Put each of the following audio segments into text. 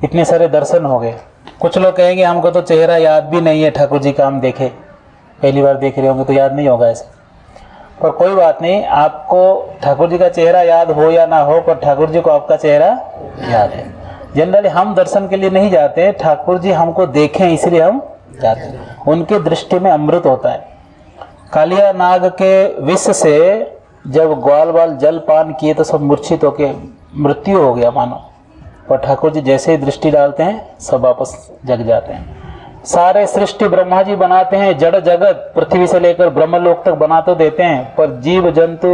इतने सारे दर्शन हो गए। कुछ लोग कहेंगे हमको तो चेहरा याद भी नहीं है ठाकुर जी का, हम देखे, पहली बार देख रहे होंगे तो याद नहीं होगा ऐसे। पर कोई बात नहीं, आपको ठाकुर जी का चेहरा याद हो या ना हो, पर ठाकुर जी को आपका चेहरा याद है। जनरली हम दर्शन के लिए नहीं जाते, ठाकुर जी हमको देखें इसलिए हम जाते हैं। उनकी दृष्टि में अमृत होता है। कालिया नाग के विष से जब ग्वाल बाल जल पान किए तो सब मूर्छित होके मृत्यु हो गया मानो, पर ठाकुर जी जैसे ही दृष्टि डालते हैं सब वापस जग जाते हैं। सारे सृष्टि ब्रह्मा जी बनाते हैं, जड़ जगत पृथ्वी से लेकर ब्रह्मलोक तक बना तो देते हैं, पर जीव जंतु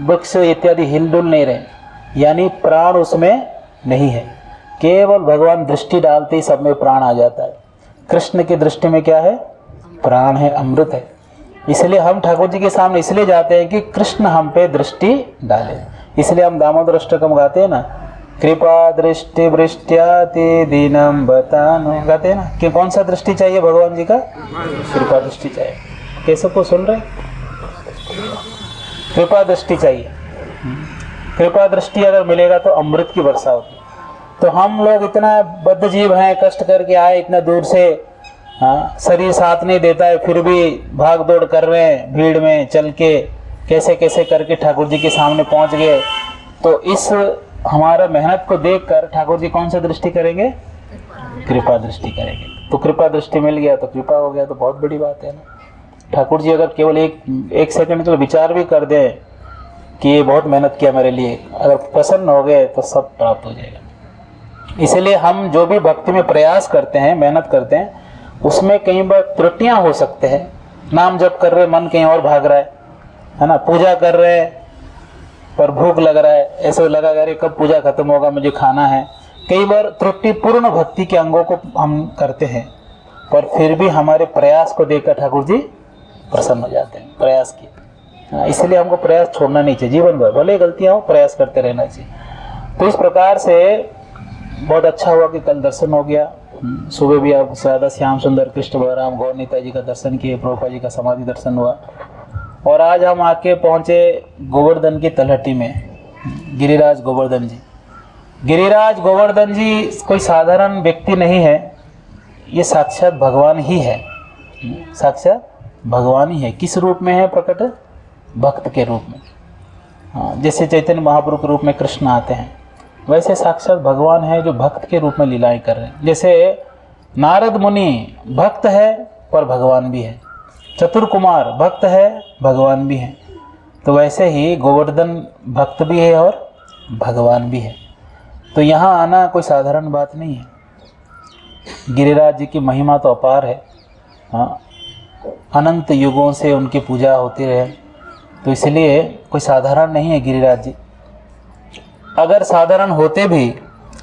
वृक्ष इत्यादि हिलडुल नहीं रहे, यानी प्राण उसमें नहीं है। केवल भगवान दृष्टि डालते ही सब में प्राण आ जाता है। कृष्ण की दृष्टि में क्या है? प्राण है, अमृत है। इसलिए हम ठाकुर जी के सामने इसलिए जाते हैं कि कृष्ण हम पे दृष्टि डाले। इसलिए हम दामोदर अष्टकम गाते हैं ना, कृपा दृष्टि वृष्ट्याति दीनम बतानो, गाते हैं ना कि कौन सा दृष्टि चाहिए भगवान जी का? कृपा दृष्टि चाहिए। कैसे को सुन रहे? कृपा दृष्टि चाहिए। कृपा दृष्टि अगर मिलेगा तो अमृत की वर्षा होगी। तो हम लोग इतना बद्ध जीव हैं, कष्ट करके आए इतना दूर से, शरीर साथ नहीं देता है, फिर भी भाग दौड़ कर रहे हैं, भीड़ में चल के कैसे कैसे करके ठाकुर जी के सामने पहुंच गए। तो इस हमारा मेहनत को देखकर ठाकुर जी कौन सा दृष्टि करेंगे? कृपा दृष्टि करेंगे। तो कृपा दृष्टि मिल गया तो कृपा हो गया, तो बहुत बड़ी बात है ना। ठाकुर जी अगर केवल एक सेकंड के लिए विचार भी कर दें कि ये बहुत मेहनत किया मेरे लिए, अगर प्रसन्न हो गए तो सब प्राप्त हो जाएगा। इसलिए हम जो भी भक्ति में प्रयास करते हैं, मेहनत करते हैं, उसमें कई बार त्रुटियां हो सकते हैं। नाम जप कर रहे मन कहीं और भाग रहा है ना, पूजा कर रहे हैं पर भूख लग रहा है, ऐसे लगा अरे कब पूजा खत्म होगा, मुझे खाना है। कई बार त्रुटिपूर्ण भक्ति के अंगों को हम करते हैं, पर फिर भी हमारे प्रयास को देखकर ठाकुर जी प्रसन्न हो जाते हैं। प्रयास किए, इसलिए हमको प्रयास छोड़ना नहीं चाहिए। जीवन भर भले गलतियां हो, प्रयास करते रहना चाहिए। तो इस प्रकार से बहुत अच्छा हुआ कि कल दर्शन हो गया। सुबह भी आप राधा श्याम सुंदर कृष्ण बलराम गौर नीता जी का दर्शन किए, प्रभुपाद जी का समाधि दर्शन हुआ, और आज हम आके पहुंचे गोवर्धन की तलहटी में, गिरिराज गोवर्धन जी। गिरिराज गोवर्धन जी कोई साधारण व्यक्ति नहीं है, ये साक्षात भगवान ही है। साक्षात भगवान ही है। किस रूप में है प्रकट? भक्त के रूप में। जैसे चैतन्य महाप्रभु के रूप में कृष्ण आते हैं, वैसे साक्षात भगवान है जो भक्त के रूप में लीलाएं कर रहे हैं। जैसे नारद मुनि भक्त है पर भगवान भी है, चतुर कुमार भक्त है, भगवान भी है, तो वैसे ही गोवर्धन भक्त भी है और भगवान भी है। तो यहाँ आना कोई साधारण बात नहीं है। गिरिराज जी की महिमा तो अपार है। हाँ, अनंत युगों से उनकी पूजा होती रहे, तो इसलिए कोई साधारण नहीं है गिरिराज जी। अगर साधारण होते भी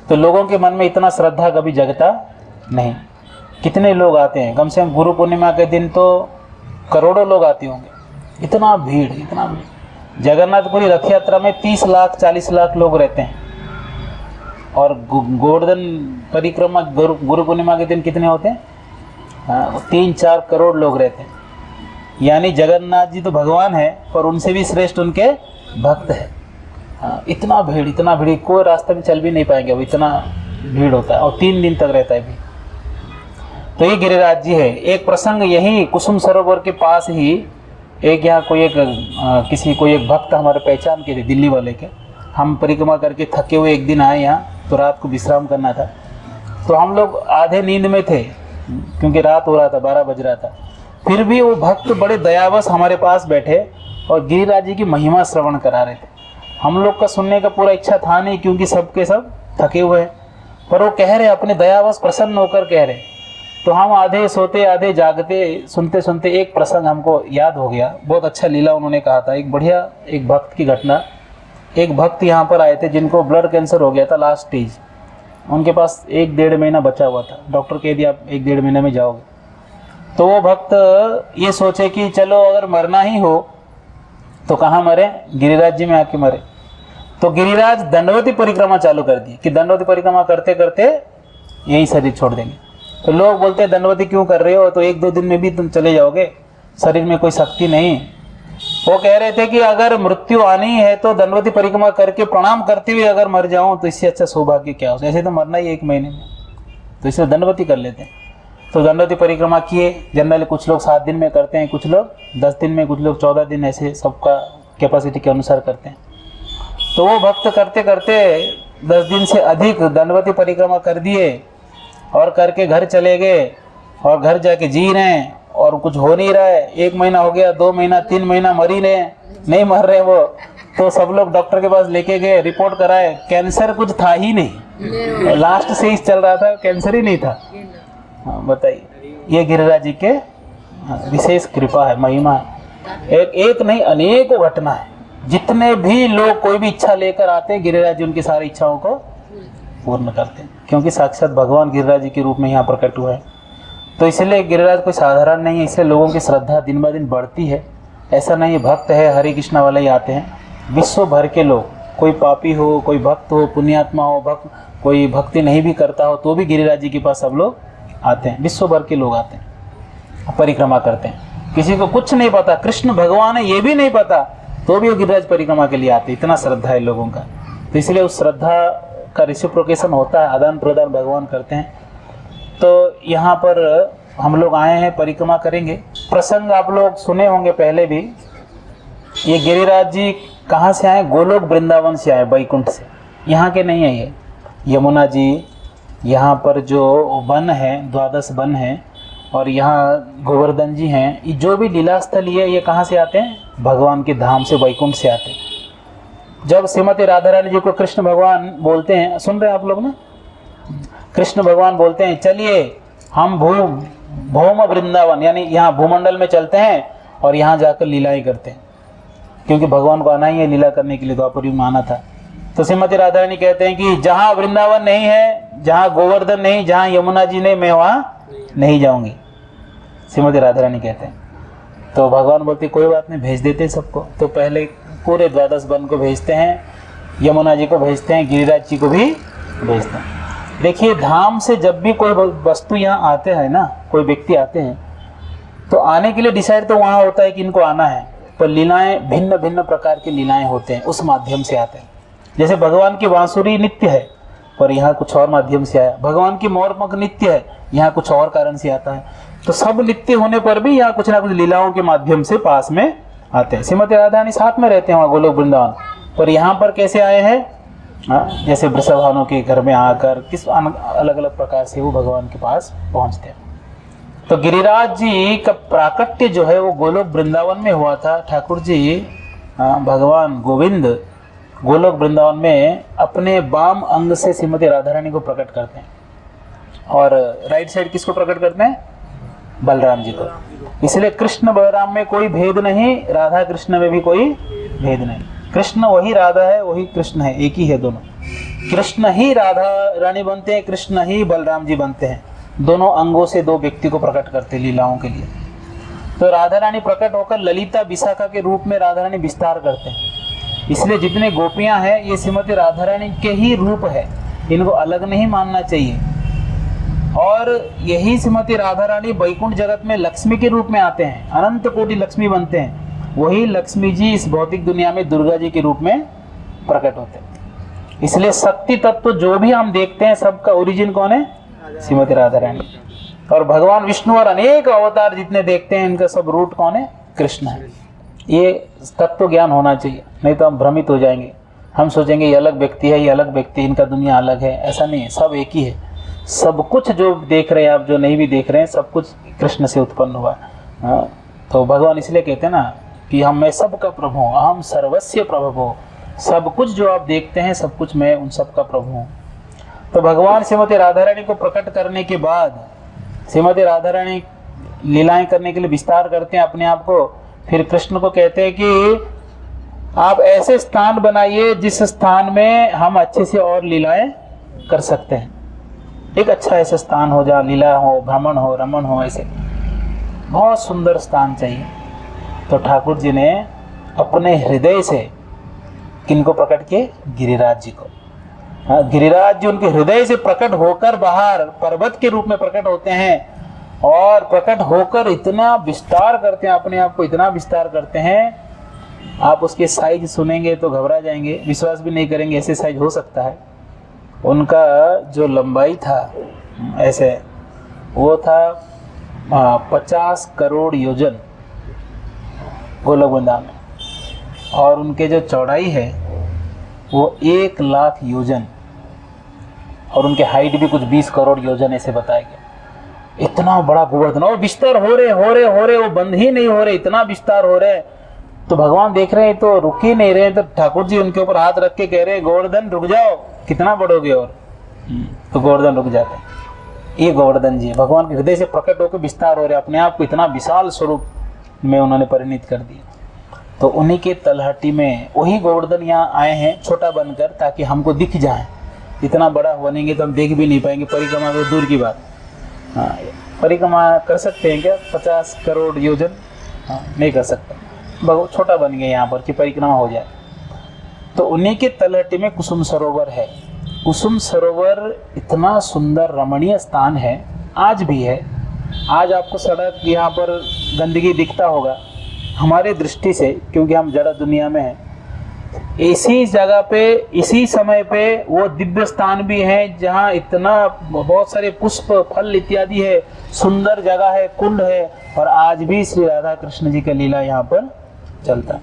तो लोगों के मन में इतना श्रद्धा कभी जगता नहीं। कितने लोग आते हैं, कम से कम गुरु पूर्णिमा के दिन तो करोड़ों लोग आते होंगे। इतना भीड़, इतना भीड़। जगन्नाथपुरी रथ यात्रा में 30 लाख 40 लाख लोग रहते हैं, और गोवर्धन परिक्रमा गुरु पूर्णिमा के दिन कितने होते हैं? 3-4 करोड़ लोग रहते हैं। यानी जगन्नाथ जी तो भगवान है, पर उनसे भी श्रेष्ठ उनके भक्त है। इतना भीड़, कोई रास्ते में चल भी नहीं पाएंगे, वो इतना भीड़ होता है, और 3 दिन तक रहता है भी। तो ये गिरिराज जी है। एक प्रसंग यही कुसुम सरोवर के पास ही एक यहाँ कोई एक भक्त हमारे पहचान के थे, दिल्ली वाले के। हम परिक्रमा करके थके हुए एक दिन आए यहाँ, तो रात को विश्राम करना था, तो हम लोग आधे नींद में थे क्योंकि रात हो रहा था, 12 बज रहा था। फिर भी वो भक्त बड़े दयावश हमारे पास बैठे और गिरिराज जी की महिमा श्रवण करा रहे थे। हम लोग का सुनने का पूरा इच्छा था नहीं, क्योंकि सब के सब थके हुए हैं, पर वो कह रहे अपने दयावश प्रसन्न होकर कह रहे। तो हम आधे सोते आधे जागते सुनते सुनते एक प्रसंग हमको याद हो गया। बहुत अच्छा लीला उन्होंने कहा था, एक बढ़िया एक भक्त की घटना। एक भक्त यहाँ पर आए थे जिनको ब्लड कैंसर हो गया था, लास्ट स्टेज। उनके पास 1-1.5 महीना बचा हुआ था। डॉक्टर कह दिया आप 1-1.5 महीने में जाओगे। तो वो भक्त ये सोचे कि चलो अगर मरना ही हो तो कहाँ मरे? गिरिराज जी में आके मरे। तो गिरिराज दंडवती परिक्रमा चालू कर दी कि दंडवती परिक्रमा करते करते यही शरीर छोड़ देंगे। तो लोग बोलते हैं दंडवती क्यों कर रहे हो? तो 1-2 दिन में भी तुम चले जाओगे, शरीर में कोई शक्ति नहीं। वो कह रहे थे कि अगर मृत्यु आनी है तो दंडवती परिक्रमा करके प्रणाम करते हुए अगर मर जाऊं तो इससे अच्छा सौभाग्य क्या हो। ऐसे तो मरना ही 1 महीने में। तो इसलिए दंडवती कर लेते हैं। तो दंडवती परिक्रमा किए, जनरली कुछ लोग 7 दिन में करते हैं, कुछ लोग 10 दिन में, कुछ लोग 14 दिन, ऐसे सबका कैपेसिटी के अनुसार करते हैं। तो वो भक्त करते करते 10 दिन से अधिक दंडवती परिक्रमा कर दिए और करके घर चले गए और घर जाके जी रहे हैं और कुछ हो नहीं रहा है। 1 महीना हो गया, 2 महीना, 3 महीना, मर ही रहे, नहीं मर रहे वो। तो सब लोग डॉक्टर के पास लेके गए, रिपोर्ट कराए, कैंसर कुछ था ही नहीं, लास्ट स्टेज चल रहा था, कैंसर ही नहीं था। हाँ बताइए, ये गिरिराज जी के विशेष कृपा है, महिमा है। एक नहीं, अनेकों घटना है। जितने भी लोग कोई भी इच्छा लेकर आते हैं, गिरिराज जी उनकी सारी इच्छाओं को पूर्ण करते हैं, क्योंकि साक्षात भगवान गिरिराज जी के रूप में यहाँ प्रकट हुआ है। तो इसलिए गिरिराज कोई साधारण नहीं है, इसलिए लोगों की श्रद्धा दिन ब दिन बढ़ती है। ऐसा नहीं है भक्त है हरे कृष्णा वाले ही आते हैं, विश्व भर के लोग, कोई पापी हो, कोई भक्त हो, पुण्यात्मा हो, कोई भक्ति नहीं भी करता हो, तो भी गिरिराज जी के पास सब लोग आते हैं। विश्व भर के लोग आते हैं, परिक्रमा करते हैं। किसी को कुछ नहीं पता कृष्ण भगवान है ये भी नहीं पता, तो भी वो गिरिराज परिक्रमा के लिए आते हैं। इतना श्रद्धा है लोगों का। तो इसलिए उस श्रद्धा का रेसिप्रोकेशन होता है, आदान प्रदान भगवान करते हैं। तो यहाँ पर हम लोग आए हैं, परिक्रमा करेंगे। प्रसंग आप लोग सुने होंगे पहले भी। ये गिरिराज जी कहाँ से आए? गोलोक वृंदावन से आए, बैकुंठ से। यहाँ के नहीं है ये। यमुना जी, यहाँ पर जो वन है, 12 वन है, और यहाँ गोवर्धन जी हैं। ये जो भी लीला स्थल ये कहाँ से आते हैं? भगवान के धाम से, बैकुंठ से आते हैं। जब श्रीमती राधा रानी जी को कृष्ण भगवान बोलते हैं, सुन रहे हैं आप लोग ना, कृष्ण भगवान बोलते हैं चलिए हम भौम वृंदावन, यानी यहाँ भूमंडल में चलते हैं और यहाँ जाकर लीलाएं करते हैं, क्योंकि भगवान को आना ही है लीला करने के लिए, द्वापर युग में आना था। तो श्रीमती राधा रानी कहते हैं कि जहाँ वृंदावन नहीं है, जहाँ गोवर्धन नहीं, जहाँ यमुना जी नहीं, मैं वहाँ नहीं जाऊंगी, श्रीमती राधा रानी कहते हैं। तो भगवान बोलते कोई बात नहीं, भेज देते हैं सबको। तो पहले पूरे 12 वन को भेजते हैं, यमुना जी को भेजते हैं, गिरिराज जी को भी भेजते हैं। देखिए, धाम से जब भी कोई वस्तु यहाँ आते हैं ना, कोई व्यक्ति आते हैं, तो आने के लिए डिसाइड तो वहाँ होता है कि इनको आना है, पर लीलाएं भिन्न भिन्न प्रकार की लीलाएं होते हैं, उस माध्यम से आते हैं। जैसे भगवान की बांसुरी नित्य है, पर यहाँ कुछ और माध्यम से आया। भगवान की मोरपंख नित्य है, यहाँ कुछ और कारण से आता है। तो सब नित्य होने पर भी यहाँ कुछ ना कुछ लीलाओं के माध्यम से पास में आते हैं। श्रीमती राधा रानी साथ में रहते हैं वहाँ गोलोक वृंदावन, पर यहाँ पर कैसे आए हैं? जैसे वृषभानु के घर में आकर किस अलग अलग प्रकार से वो भगवान के पास पहुँचते हैं। तो गिरिराज जी का प्राकट्य जो है वो गोलोक वृंदावन में हुआ था। ठाकुर जी भगवान गोविंद गोलोक वृंदावन में अपने वाम अंग से श्रीमती राधा रानी को प्रकट करते हैं, और राइट साइड किसको प्रकट करते हैं? बलराम जी को। इसलिए कृष्ण बलराम में कोई भेद नहीं, राधा कृष्ण में भी कोई भेद नहीं। कृष्ण वही राधा है, वही कृष्ण है, एक ही है दोनों। कृष्ण ही राधा रानी बनते हैं, कृष्ण ही बलराम जी बनते हैं। दोनों अंगों से दो व्यक्ति को प्रकट करते लीलाओं के लिए। तो राधा रानी प्रकट होकर ललिता विशाखा के रूप में राधा रानी विस्तार करते हैं। इसलिए जितने गोपियां हैं ये श्रीमती राधा रानी के ही रूप है, इनको अलग नहीं मानना चाहिए। और यही श्रीमती राधा रानी बैकुंठ जगत में लक्ष्मी के रूप में आते हैं, अनंत कोटि लक्ष्मी बनते हैं। वही लक्ष्मी जी इस भौतिक दुनिया में दुर्गा जी के रूप में प्रकट होते हैं। इसलिए शक्ति तत्व जो भी हम देखते हैं सबका ओरिजिन कौन है? श्रीमती राधा रानी। और भगवान विष्णु और अनेक अवतार जितने देखते हैं इनका सब रूट कौन है? कृष्ण है। ये तत्व ज्ञान होना चाहिए, नहीं तो हम भ्रमित हो जाएंगे। हम सोचेंगे ये अलग व्यक्ति है, ये अलग व्यक्ति, इनका दुनिया अलग है। ऐसा नहीं है, सब एक ही है। सब कुछ जो देख रहे हैं आप, जो नहीं भी देख रहे हैं, सब कुछ कृष्ण से उत्पन्न हुआ है। तो भगवान इसलिए कहते हैं ना कि हम मैं सबका प्रभु हूँ, अहम सर्वस्य प्रभु। सब कुछ जो आप देखते हैं सब कुछ मैं उन सबका प्रभु हूँ। तो भगवान श्रीमती राधा रानी को प्रकट करने के बाद श्रीमती राधा रानी लीलाएं करने के लिए विस्तार करते हैं अपने आप को। फिर कृष्ण को कहते हैं कि आप ऐसे स्थान बनाइए जिस स्थान में हम अच्छे से और लीलाएं कर सकते हैं। एक अच्छा ऐसा स्थान हो जहाँ लीला हो, भ्रमण हो, रमण हो, ऐसे बहुत सुंदर स्थान चाहिए। तो ठाकुर जी ने अपने हृदय से किनको प्रकट किए? गिरिराज जी को। गिरिराज जी उनके हृदय से प्रकट होकर बाहर पर्वत के रूप में प्रकट होते हैं, और प्रकट होकर इतना विस्तार करते हैं, अपने आप को इतना विस्तार करते हैं, आप उसके साइज सुनेंगे तो घबरा जाएंगे, विश्वास भी नहीं करेंगे ऐसे साइज हो सकता है। उनका जो लंबाई था ऐसे वो था 50 करोड़ योजन गोलक वृंदावन, और उनके जो चौड़ाई है वो 1 लाख योजन, और उनके हाइट भी कुछ 20 करोड़ योजन ऐसे बताया गया। इतना बड़ा गोवर्धन, और विस्तार हो रहे वो बंद ही नहीं हो रहे, इतना विस्तार हो रहे। तो भगवान देख रहे हैं तो रुक ही नहीं रहे। तो ठाकुर जी उनके ऊपर हाथ रख के कह रहे हैं गोवर्धन रुक जाओ, कितना बढ़ोगे। और तो गोवर्धन रुक जाते हैं। ये गोवर्धन जी भगवान के हृदय से प्रकट होकर विस्तार हो रहे, अपने आप को इतना विशाल स्वरूप में उन्होंने परिणित कर दिया। तो उन्हीं के तलहटी में वही गोवर्धन यहाँ आए हैं छोटा बनकर, ताकि हमको दिख जाए। इतना बड़ा बनेंगे तो हम देख भी नहीं पाएंगे, परिक्रमा तो दूर की बात। हाँ, परिक्रमा कर सकते हैं क्या 50 करोड़ योजन? हाँ, नहीं कर सकते, बहुत छोटा बन गया यहाँ पर कि परिक्रमा हो जाए। तो उन्हीं के तलहटी में कुसुम सरोवर है। कुसुम सरोवर इतना सुंदर रमणीय स्थान है, आज भी है। आज आपको सड़क यहाँ पर गंदगी दिखता होगा हमारे दृष्टि से, क्योंकि हम जड़ दुनिया में हैं। इसी जगह पे इसी समय पे वो दिव्य स्थान भी है जहाँ इतना बहुत सारे पुष्प फल इत्यादि है, सुंदर जगह है, कुंड है, और आज भी श्री राधा कृष्ण जी का लीला यहाँ पर चलता है।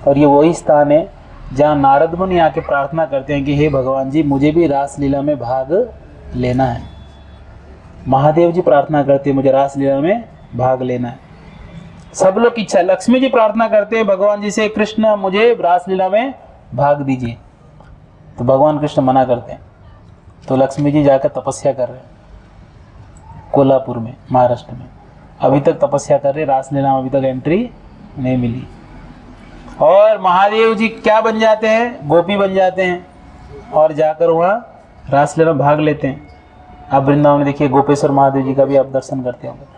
और ये वही स्थान है जहाँ नारद मुनि आके प्रार्थना करते हैं कि हे भगवान जी मुझे भी रास लीला में भाग लेना है। महादेव जी प्रार्थना करते हैं मुझे रास लीला में भाग लेना है। सब लोग इच्छा, लक्ष्मी जी प्रार्थना करते हैं भगवान जी से कृष्ण मुझे रासलीला में भाग दीजिए। तो भगवान कृष्ण मना करते हैं। तो लक्ष्मी जी जाकर तपस्या कर रहे हैं कोल्हापुर में, महाराष्ट्र में। अभी तक तपस्या कर रहे, रासलीला में अभी तक एंट्री नहीं मिली। और महादेव जी क्या बन जाते हैं? गोपी बन जाते हैं, और जाकर वहाँ रासलीला में भाग लेते हैं। आप वृंदावन में देखिए गोपेश्वर महादेव जी का भी आप दर्शन करते होंगे।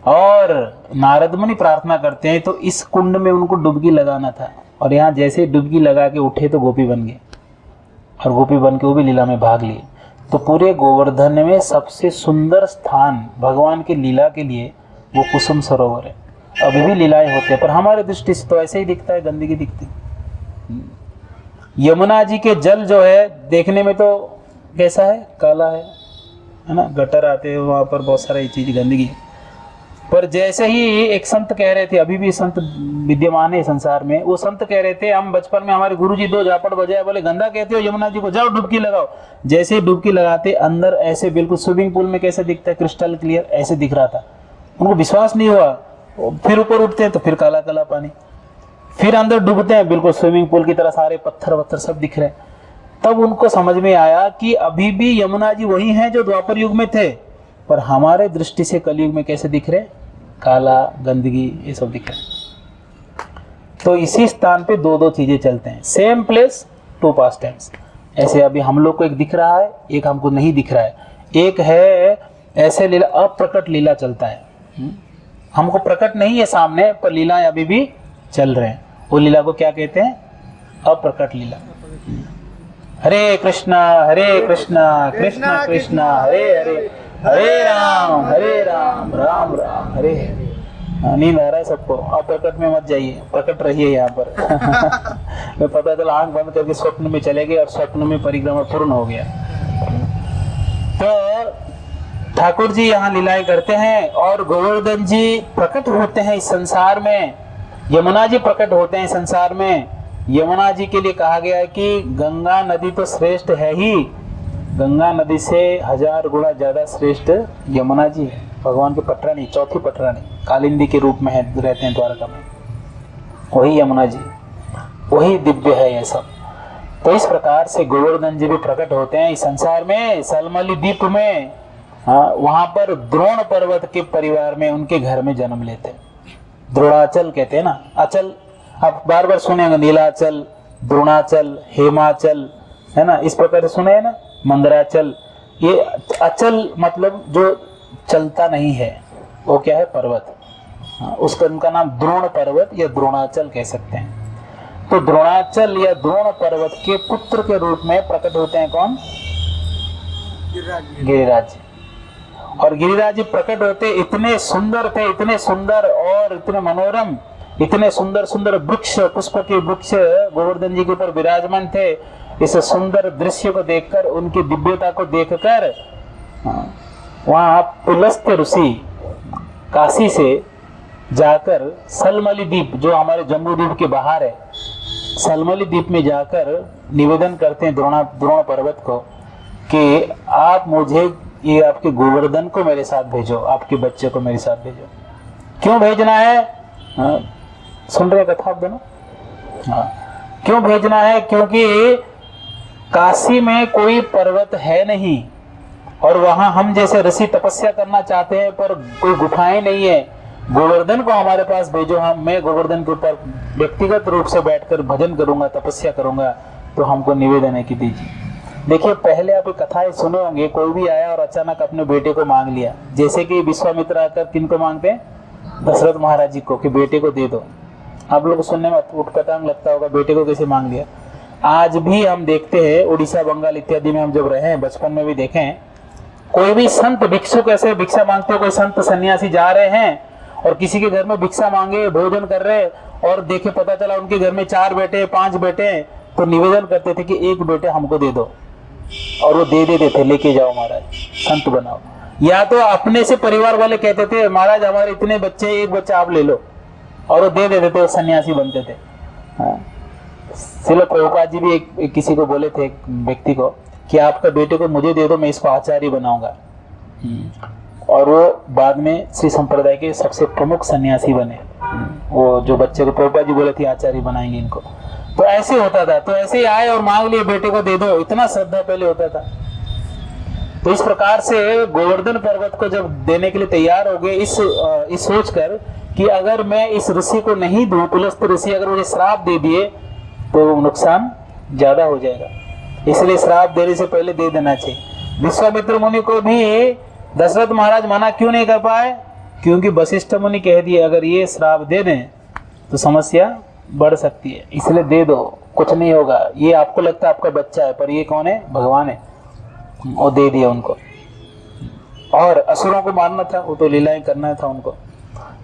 और नारद मुनि प्रार्थना करते हैं तो इस कुंड में उनको डुबकी लगाना था, और यहाँ जैसे डुबकी लगा के उठे तो गोपी बन गए, और गोपी बन के वो भी लीला में भाग लिए। तो पूरे गोवर्धन में सबसे सुंदर स्थान भगवान की लीला के लिए वो कुसुम सरोवर है। अभी भी लीलाएं होते हैं, पर हमारे दृष्टि से तो ऐसे ही दिखता है, गंदगी दिखती। यमुना जी के जल जो है देखने में तो कैसा है? काला है ना, गटर आते हैं वहाँ पर, बहुत सारी चीज गंदगी। पर जैसे ही एक संत कह रहे थे, अभी भी संत विद्यमान है संसार में, वो संत कह रहे थे हम बचपन में हमारे गुरुजी 2 झापड़ बजाए, बोले गंदा कहते हो यमुना जी को, जाओ डुबकी लगाओ। जैसे ही डुबकी लगाते अंदर ऐसे बिल्कुल स्विमिंग पूल में कैसे दिखता है क्रिस्टल क्लियर, ऐसे दिख रहा था। उनको विश्वास नहीं हुआ। फिर ऊपर उठते हैं तो फिर काला काला पानी, फिर अंदर डूबते हैं बिल्कुल स्विमिंग पूल की तरह, सारे पत्थर वत्थर सब दिख रहे हैं। तब उनको समझ में आया कि अभी भी यमुना जी वही हैं जो द्वापर युग में थे, पर हमारे दृष्टि से कलयुग में कैसे दिख रहे? काला, गंदगी, ये सब दिख रहे हैं। तो इसी स्थान पे 2-2 चीजें चलते हैं, सेम प्लेस 2 पास्ट टाइम्स। ऐसे अभी हम लोग को एक दिख रहा है, एक हमको नहीं दिख रहा है। एक है ऐसे लीला, अप्रकट लीला चलता है, हमको प्रकट नहीं है सामने, पर लीलाएं अभी भी चल रहे हैं। वो लीला को क्या कहते हैं? अप्रकट लीला। हरे कृष्णा कृष्ण कृष्ण हरे हरे, हरे राम राम राम हरे हरे। नींद आ रहा है सबको? आप प्रकट में मत जाइए, प्रकट रहिए यहाँ पर। मैं पता चला आंख बंद करके स्वप्न में चले गए और स्वप्न में परिक्रमा पूर्ण हो गया। तो ठाकुर जी यहाँ लीलाएं करते हैं और गोवर्धन जी प्रकट होते हैं इस संसार में, यमुना जी प्रकट होते हैं संसार में। यमुना जी के लिए कहा गया है कि गंगा नदी तो श्रेष्ठ है ही, गंगा नदी से 1000 गुना ज्यादा श्रेष्ठ यमुना जी है। भगवान की पटरानी, चौथी पटरानी, कालिंदी के रूप में है, रहते हैं द्वारका में। वही यमुना जी, वही दिव्य है ये सब। तो इस प्रकार से गोवर्धन जी भी प्रकट होते हैं इस संसार में, सलमली द्वीप में। वहां पर द्रोण पर्वत के परिवार में उनके घर में जन्म लेते हैं। द्रोणाचल कहते हैं ना, अचल आप बार बार सुनेंगे, नीलाचल, द्रोणाचल, हेमाचल, है ना, इस प्रकार से सुने हैं ना, मंदराचल। ये अचल मतलब जो चलता नहीं है, वो क्या है? पर्वत। उसका उनका नाम द्रोण पर्वत या द्रोणाचल कह सकते हैं। तो द्रोणाचल या द्रोण पर्वत के पुत्र के रूप में प्रकट होते हैं कौन? गिरिराज। और गिरिराज जी प्रकट होते इतने सुंदर थे, इतने सुंदर और इतने मनोरम, इतने सुंदर सुंदर वृक्ष, पुष्प के वृक्ष गोवर्धन जी के ऊपर विराजमान थे। इस सुंदर दृश्य को देखकर, उनकी दिव्यता को देखकर वहाँ पुलस्त ऋषि काशी से जाकर सलमली द्वीप, जो हमारे जम्बू द्वीप के बाहर है, सलमली द्वीप में जाकर निवेदन करते हैं द्रोण पर्वत को कि आप मुझे, ये आपके गोवर्धन को मेरे साथ भेजो, आपके बच्चे को मेरे साथ भेजो। क्यों भेजना है? सुन रहे कथा आप दोनों? क्यों भेजना है? क्योंकि काशी में कोई पर्वत है नहीं, और वहां हम जैसे ऋषि तपस्या करना चाहते हैं पर कोई गुफाएं नहीं है। गोवर्धन को हमारे पास भेजो, मैं गोवर्धन के ऊपर व्यक्तिगत रूप से बैठकर भजन करूंगा, तपस्या करूंगा। तो हमको निवेदन है कि दीजिए। देखिए, पहले आप कथाएं सुने होंगे, कोई भी आया और अचानक अपने बेटे को मांग लिया, जैसे कि विश्वामित्र आकर किनको मांगते हैं? दशरथ महाराज जी को, कि बेटे को दे दो। आप लोग को सुनने में उटपटांग लगता होगा, बेटे को कैसे मांग लिया। आज भी हम देखते हैं, उड़ीसा, बंगाल इत्यादि में हम जब रहे हैं, बचपन में भी देखे हैं, कोई भी संत भिक्षु कैसे भिक्षा मांगते हो, कोई संत सन्यासी जा रहे हैं और किसी के घर में भिक्षा मांगे, भोजन कर रहे, और देखे पता चला उनके घर में 4 बेटे 5 बेटे, तो निवेदन करते थे कि एक बेटे हमको दे दो, और वो दे देते थे, लेके जाओ महाराज, संत बनाओ। या तो अपने से परिवार वाले कहते थे महाराज हमारे इतने बच्चे, एक बच्चा आप ले लो, और वो दे देते थे, वो सन्यासी बनते थे। श्रील प्रभुपाद जी भी एक किसी को बोले थे, एक व्यक्ति को, कि आपका बेटे को मुझे दे दो, मैं इसको आचार्य बनाऊंगा। और वो बाद में श्री संप्रदाय के सबसे प्रमुख सन्यासी बने। वो जो बच्चे को प्रभुपाद जी बोले थे आचार्य बनाएंगे इनको, तो ऐसे होता था। तो ऐसे ही आए और मांग लिए बेटे को दे दो, इतना श्रद्धा पहले होता था। तो इस प्रकार से गोवर्धन पर्वत को जब देने के लिए तैयार हो गए, इस सोचकर कि अगर मैं इस ऋषि को नहीं दूं, पुलस्त ऋषि अगर मुझे श्राप दे दिए तो नुकसान ज्यादा हो जाएगा, इसलिए श्राप देने से पहले दे देना चाहिए। विश्वामित्र मुनि को भी दशरथ महाराज मना क्यों नहीं कर पाए? क्योंकि वशिष्ठ मुनि कह दिए अगर ये श्राप दे दें तो समस्या बढ़ सकती है, इसलिए दे दो, कुछ नहीं होगा। ये आपको लगता है आपका बच्चा है, पर ये कौन है? भगवान है। और दे दिया उनको, और असुरों को मारना था, वो तो लीलाएं करना था उनको।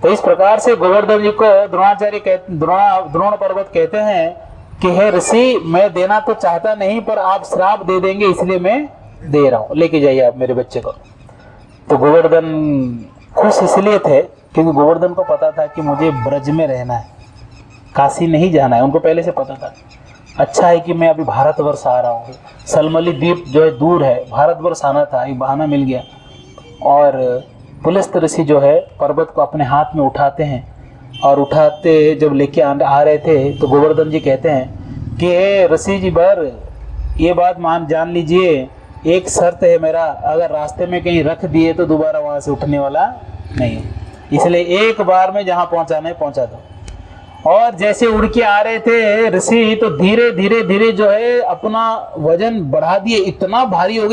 तो इस प्रकार से गोवर्धन जी को द्रोणाचार्य द्रोण पर्वत कहते हैं कि हे ऋषि, मैं देना तो चाहता नहीं, पर आप श्राप दे देंगे इसलिए मैं दे रहा हूं, लेके जाइए आप मेरे बच्चे को। तो गोवर्धन खुश इसलिए थे क्योंकि गोवर्धन को पता था कि मुझे ब्रज में रहना है, काशी नहीं जाना है, उनको पहले से पता था। अच्छा है कि मैं अभी भारतवर्ष आ रहा हूँ, सलमली द्वीप जो है दूर है, भारतवर्ष आना था, एक बहाना मिल गया। और पुलस्त ऋषि जो है पर्वत को अपने हाथ में उठाते हैं, और उठाते जब लेके आ रहे थे तो गोवर्धन जी कहते हैं कि ऋषि जी बर, ये बात जान लीजिए, एक शर्त है मेरा, अगर रास्ते में कहीं रख दिए तो दोबारा वहां से उठने वाला नहीं, इसलिए एक बार में जहां पहुंचाना है पहुंचा दो। और जैसे उड़ के आ रहे थे ऋषि, तो धीरे धीरे धीरे जो है अपना वजन बढ़ा दिए, इतना भारी हो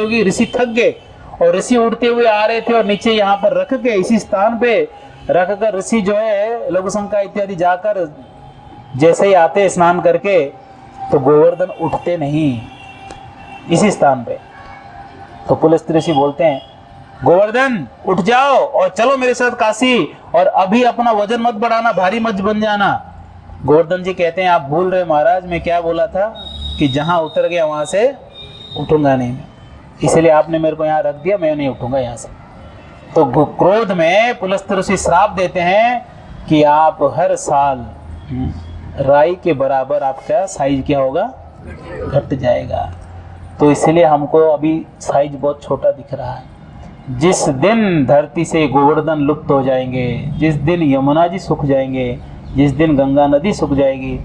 गई, ऋषि थक गए। और ऋषि उड़ते हुए आ रहे थे और नीचे यहाँ पर रख के, इसी स्थान पे रख कर ऋषि जो है लघु शंका इत्यादि जाकर जैसे ही आते स्नान करके, तो गोवर्धन उठते नहीं इसी स्थान पे। तो पुलस्त ऋषि बोलते हैं गोवर्धन उठ जाओ और चलो मेरे साथ काशी, और अभी अपना वजन मत बढ़ाना, भारी मत बन जाना। गोवर्धन जी कहते हैं आप भूल रहे महाराज, मैं क्या बोला था कि जहां उतर गया वहां से उठूंगा नहीं, इसलिए आपने मेरे को यहाँ रख दिया, मैं नहीं उठूंगा यहाँ से। तो क्रोध में पुलस्त ऋषि श्राप देते हैं कि आप हर साल राई के बराबर आपका साइज क्या होगा? घट जाएगा। तो इसलिए हमको अभी साइज बहुत छोटा दिख रहा है। जिस दिन धरती से गोवर्धन लुप्त हो जाएंगे, जिस दिन यमुना जी सूख जाएंगे, जिस दिन गंगा नदी सूख जाएगी,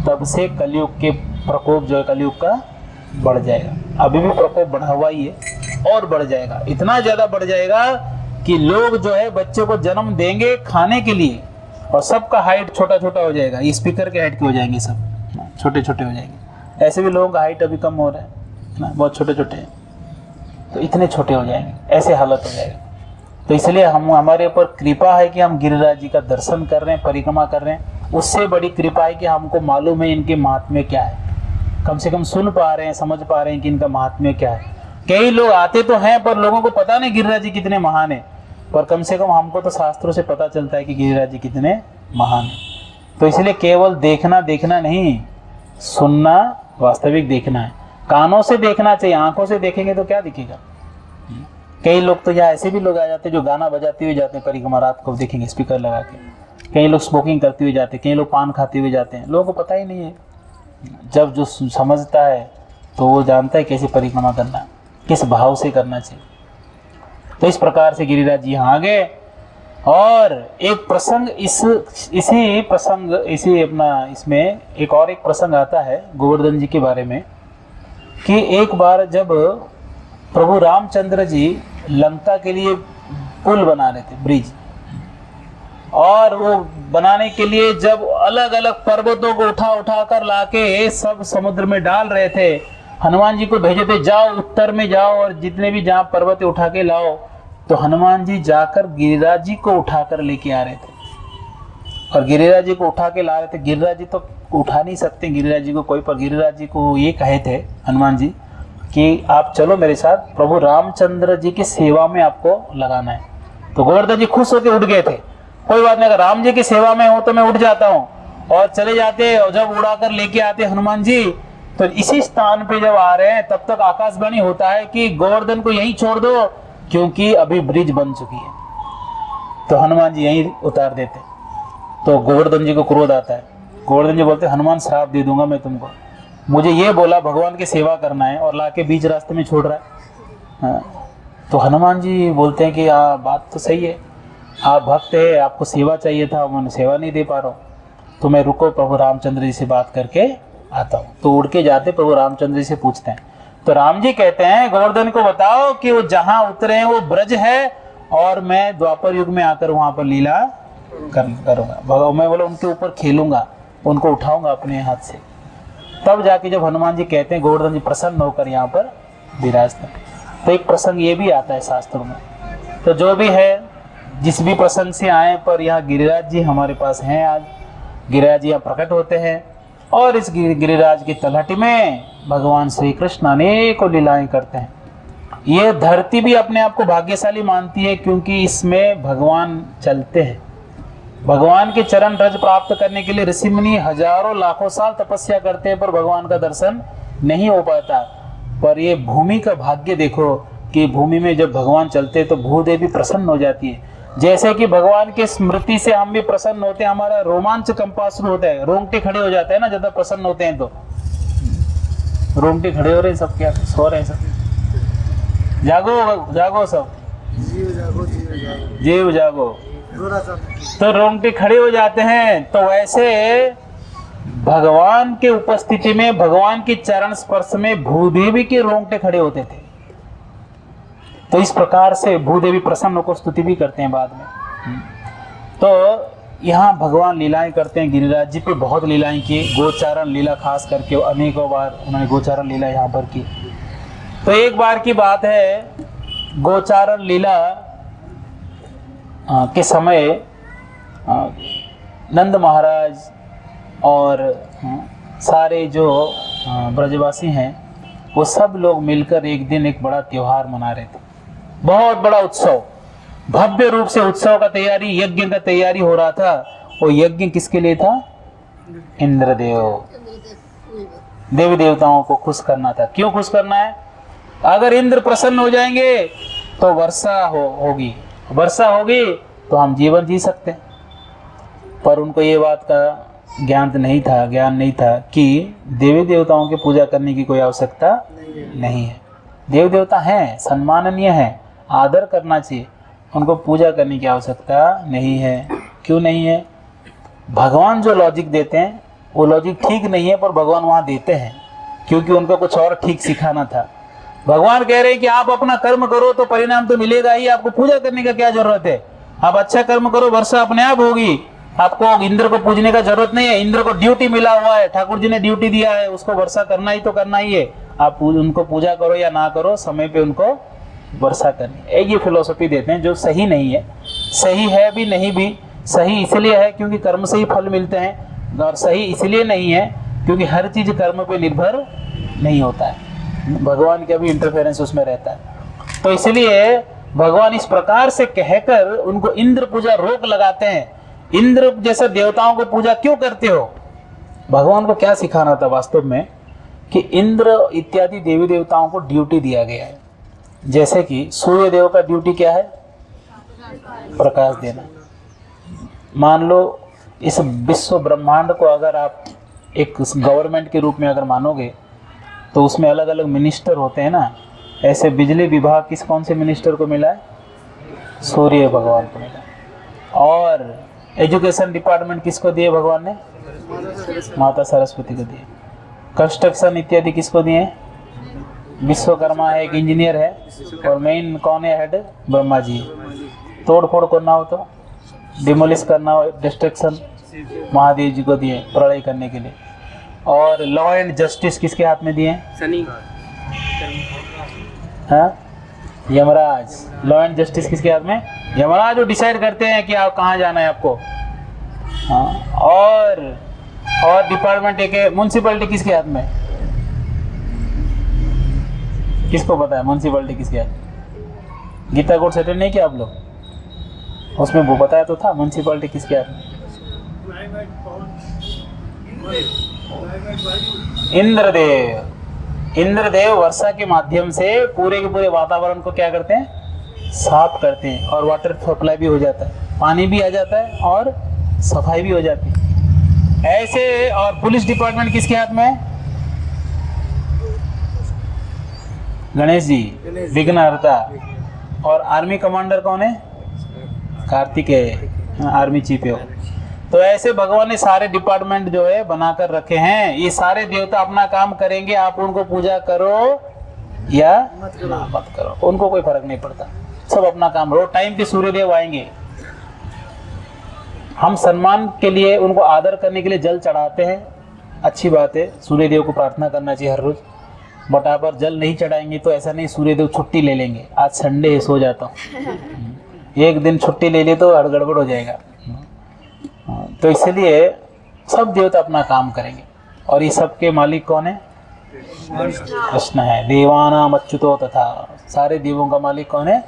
तब से कलयुग के प्रकोप जो है कलयुग का बढ़ जाएगा। अभी भी प्रकोप बढ़ा हुआ ही है और बढ़ जाएगा, इतना ज्यादा बढ़ जाएगा कि लोग जो है बच्चे को जन्म देंगे खाने के लिए, और सबका हाइट छोटा छोटा हो जाएगा, ये स्पीकर के हाइट के हो जाएंगे, सब छोटे छोटे हो जाएंगे। ऐसे भी लोगों का हाइट अभी कम हो रहा है ना, बहुत छोटे छोटे हैं, तो इतने छोटे हो जाएंगे, ऐसे हालत हो जाएगा। तो इसलिए हमारे ऊपर कृपा है कि हम गिरिराज जी का दर्शन कर रहे हैं, परिक्रमा कर रहे हैं। उससे बड़ी कृपा है कि हमको मालूम है इनके महात्म्य क्या है, कम से कम सुन पा रहे हैं, समझ पा रहे हैं कि इनका महात्म्य क्या है। कई लोग आते तो हैं पर लोगों को पता नहीं गिरिराज जी कितने महान है, पर कम से कम हमको तो शास्त्रों से पता चलता है कि गिरिराज जी कितने महान है। तो इसलिए केवल देखना नहीं, सुनना वास्तविक देखना है। कानों से देखना चाहिए, आंखों से देखेंगे तो क्या दिखेगा? कई लोग तो यहाँ ऐसे भी लोग आ जाते हैं जो गाना बजाते हुए जाते हैं परिक्रमा, रात को देखेंगे स्पीकर लगा के। कई लोग स्मोकिंग करते हुए जाते हैं, कई लोग पान खाते हुए जाते हैं, लोगों को पता ही नहीं है। जब जो समझता है तो वो जानता है कैसे परिक्रमा करना, किस भाव से करना चाहिए। तो इस प्रकार से गिरिराज जी यहाँ आ गए। और एक प्रसंग इसमें एक और एक प्रसंग आता है गोवर्धन जी के बारे में, कि एक बार जब प्रभु रामचंद्र जी लंका के लिए पुल बना रहे थे, ब्रिज, और वो बनाने के लिए जब अलग अलग पर्वतों को उठा कर लाके सब समुद्र में डाल रहे थे, हनुमान जी को भेजे थे, जाओ उत्तर में जाओ और जितने भी जहाँ पर्वत उठा के लाओ। तो हनुमान जी जाकर गिरिराज जी को उठाकर लेके आ रहे थे, और गिरिराज जी को उठा के ला रहे थे। गिरिराज जी तो उठा नहीं सकते गिरिराज जी को कोई, पर गिरिराज जी को ये कहे थे हनुमान जी कि आप चलो मेरे साथ, प्रभु रामचंद्र जी की सेवा में आपको लगाना है। तो गोवर्धन जी खुश होकर उठ गए थे, कोई बात नहीं, अगर राम जी की सेवा में हो तो मैं उठ जाता हूँ। और चले जाते, और जब उड़ाकर लेके आते हनुमान जी, तो इसी स्थान पे जब आ रहे हैं तब तक आकाशवाणी होता है कि गोवर्धन को यहीं छोड़ दो, क्योंकि अभी ब्रिज बन चुकी है। तो हनुमान जी यहीं उतार देते। तो गोवर्धन जी को क्रोध आता है। गोवर्धन जी बोलते, हनुमान श्राप दे दूंगा मैं तुमको, मुझे ये बोला भगवान की सेवा करना है और लाके बीच रास्ते में छोड़ रहा है। हाँ। तो हनुमान जी बोलते हैं कि बात तो सही है, आप भक्त है, आपको सेवा चाहिए था, मैंने सेवा नहीं दे पा रहा हूँ, तो मैं रुको प्रभु रामचंद्र जी से बात करके आता हूँ। तो उड़ के जाते, प्रभु रामचंद्र जी से पूछते हैं। तो राम जी कहते हैं गोवर्धन को बताओ कि वो जहाँ उतरे हैं वो ब्रज है, और मैं द्वापर युग में आकर वहां पर लीला करूंगा, मैं बोला उनके ऊपर खेलूंगा, उनको उठाऊंगा अपने हाथ से। तब जाके जब हनुमान जी कहते हैं, गोवर्धन जी प्रसन्न होकर यहाँ पर विराजते। तो एक प्रसंग ये भी आता है शास्त्रों में। तो जो भी है, जिस भी प्रसंग से आए, पर यहाँ गिरिराज जी हमारे पास हैं। आज गिरिराज जी यहाँ प्रकट होते हैं, और इस गिरिराज की तलहटी में भगवान श्री कृष्ण अनेकों लीलाएं करते हैं। ये धरती भी अपने आप को भाग्यशाली मानती है, क्योंकि इसमें भगवान चलते हैं। भगवान के चरण रज प्राप्त करने के लिए ऋषि मुनि हजारों लाखों साल तपस्या करते हैं, पर भगवान का दर्शन नहीं हो पाता। पर ये भूमि का भाग्य देखो कि भूमि में जब भगवान चलते हैं तो भूदेवी प्रसन्न हो जाती है। जैसे कि भगवान की स्मृति से हम भी प्रसन्न होते हैं, हमारा रोमांच कंपा शुरू होता है, रोंगटे खड़े हो जाते हैं ना, ज्यादा प्रसन्न होते हैं तो। रोंगटे खड़े हो रहे हैं सब, क्या सो रहे हैं सब? जागो जागो सब, जीव जागो। तो रोंगटे खड़े हो जाते हैं। तो वैसे भगवान के उपस्थिति में, भगवान के चरण स्पर्श में भूदेवी के रोंगटे खड़े होते थे। तो इस प्रकार से भूदेवी प्रसन्न को स्तुति भी करते हैं बाद में। तो यहाँ भगवान लीलाएं करते हैं। गिरिराज जी पे बहुत लीलाएं की, गोचारण लीला खास करके अनेकों बार उन्होंने गोचारण लीला यहाँ पर की। तो एक बार की बात है, गोचारण लीला के समय नंद महाराज और सारे जो ब्रजवासी हैं वो सब लोग मिलकर एक दिन एक बड़ा त्योहार मना रहे थे। बहुत बड़ा उत्सव, भव्य रूप से उत्सव का तैयारी, यज्ञ का तैयारी हो रहा था। वो यज्ञ किसके लिए था? इंद्रदेव, देवी देवताओं को खुश करना था। क्यों खुश करना है? अगर इंद्र प्रसन्न हो जाएंगे तो वर्षा होगी, वर्षा होगी तो हम जीवन जी सकते हैं। पर उनको ये बात का ज्ञान नहीं था कि देवी देवताओं की पूजा करने की कोई आवश्यकता नहीं है। देव देवता हैं, सम्माननीय हैं, आदर करना चाहिए, उनको पूजा करने की आवश्यकता नहीं है। क्यों नहीं है? भगवान जो लॉजिक देते हैं वो लॉजिक ठीक नहीं है, पर भगवान वहाँ देते हैं क्योंकि उनको कुछ और ठीक सिखाना था। भगवान कह रहे हैं कि आप अपना कर्म करो तो परिणाम तो मिलेगा ही, आपको पूजा करने का क्या जरूरत है? आप अच्छा कर्म करो, वर्षा अपने आप होगी, आपको इंद्र को पूजने का जरूरत नहीं है। इंद्र को ड्यूटी मिला हुआ है, ठाकुर जी ने ड्यूटी दिया है, उसको वर्षा करना ही तो करना ही है। आप उनको पूजा करो या ना करो, समय पे उनको वर्षा करनी। ये फिलोसफी देते हैं जो सही नहीं है। सही है भी नहीं भी, सही इसलिए है क्योंकि कर्म से ही फल मिलते हैं, और सही इसलिए नहीं है क्योंकि हर चीज कर्म पे निर्भर नहीं होता है, भगवान का भी इंटरफेरेंस उसमें रहता है। तो इसलिए भगवान इस प्रकार से कहकर उनको इंद्र पूजा रोक लगाते हैं। इंद्र जैसे देवताओं को पूजा क्यों करते हो? भगवान को क्या सिखाना था वास्तव में कि इंद्र इत्यादि देवी देवताओं को ड्यूटी दिया गया है। जैसे कि सूर्य देव का ड्यूटी क्या है? प्रकाश देना। मान लो इस विश्व ब्रह्मांड को अगर आप एक गवर्नमेंट के रूप में अगर मानोगे तो उसमें अलग अलग मिनिस्टर होते हैं ना। ऐसे बिजली विभाग किस कौन से मिनिस्टर को मिला है? सूर्य भगवान को मिला। और एजुकेशन डिपार्टमेंट किसको दिए भगवान ने? माता सरस्वती को दिए। कंस्ट्रक्शन इत्यादि किसको दिए? विश्वकर्मा है, एक इंजीनियर है, और मेन कौन है हेड? ब्रह्मा जी। तोड़ फोड़ करना हो तो, डिमोलिश करना हो, डिस्ट्रक्शन महादेव जी को दिए प्रलय करने के लिए। और लॉ एंड जस्टिस किसके हाथ में दिए? शनि। हाँ, यमराज। लॉ एंड जस्टिस किसके हाथ में? यमराज। जो डिसाइड करते हैं कि आप कहाँ जाना है आपको। हाँ, और डिपार्टमेंट एक है म्युनिसिपैलिटी, किसके हाथ में? किसको पता है म्युनिसिपैलिटी किसके हाथ? गीता कोड सेटल नहीं किया आप लोग? उसमें वो बताया तो था म्युनिसिपैलिटी किसके हाथ में? इंद्रदेव। इंद्रदेव वर्षा के माध्यम से पूरे के पूरे वातावरण को क्या करते हैं? साफ करते हैं, और वाटर सप्लाई भी हो जाता है, पानी भी आ जाता है और सफाई भी हो जाती है। ऐसे। और पुलिस डिपार्टमेंट किसके हाथ में है? गणेश जी, विघ्नहर्ता। और आर्मी कमांडर कौन है? कार्तिकेय, आर्मी चीफ है। तो ऐसे भगवान ने सारे डिपार्टमेंट जो है बनाकर रखे हैं। ये सारे देवता अपना काम करेंगे, आप उनको पूजा करो या मत करो, उनको कोई फर्क नहीं पड़ता। सब अपना काम। रोज टाइम पे सूर्यदेव आएंगे। हम सम्मान के लिए, उनको आदर करने के लिए जल चढ़ाते हैं, अच्छी बात है। सूर्यदेव को प्रार्थना करना चाहिए हर रोज। बट आप अगर जल नहीं चढ़ाएंगे तो ऐसा नहीं सूर्यदेव छुट्टी ले लेंगे, आज संडे है सो जाता हूँ, एक दिन छुट्टी ले ली तो गड़बड़ हो जाएगा। तो इसलिए सब देवता अपना काम करेंगे। और ये सब के मालिक कौन है? कृष्ण है। देवानाम अच्युतो तथा। सारे देवों का मालिक कौन है?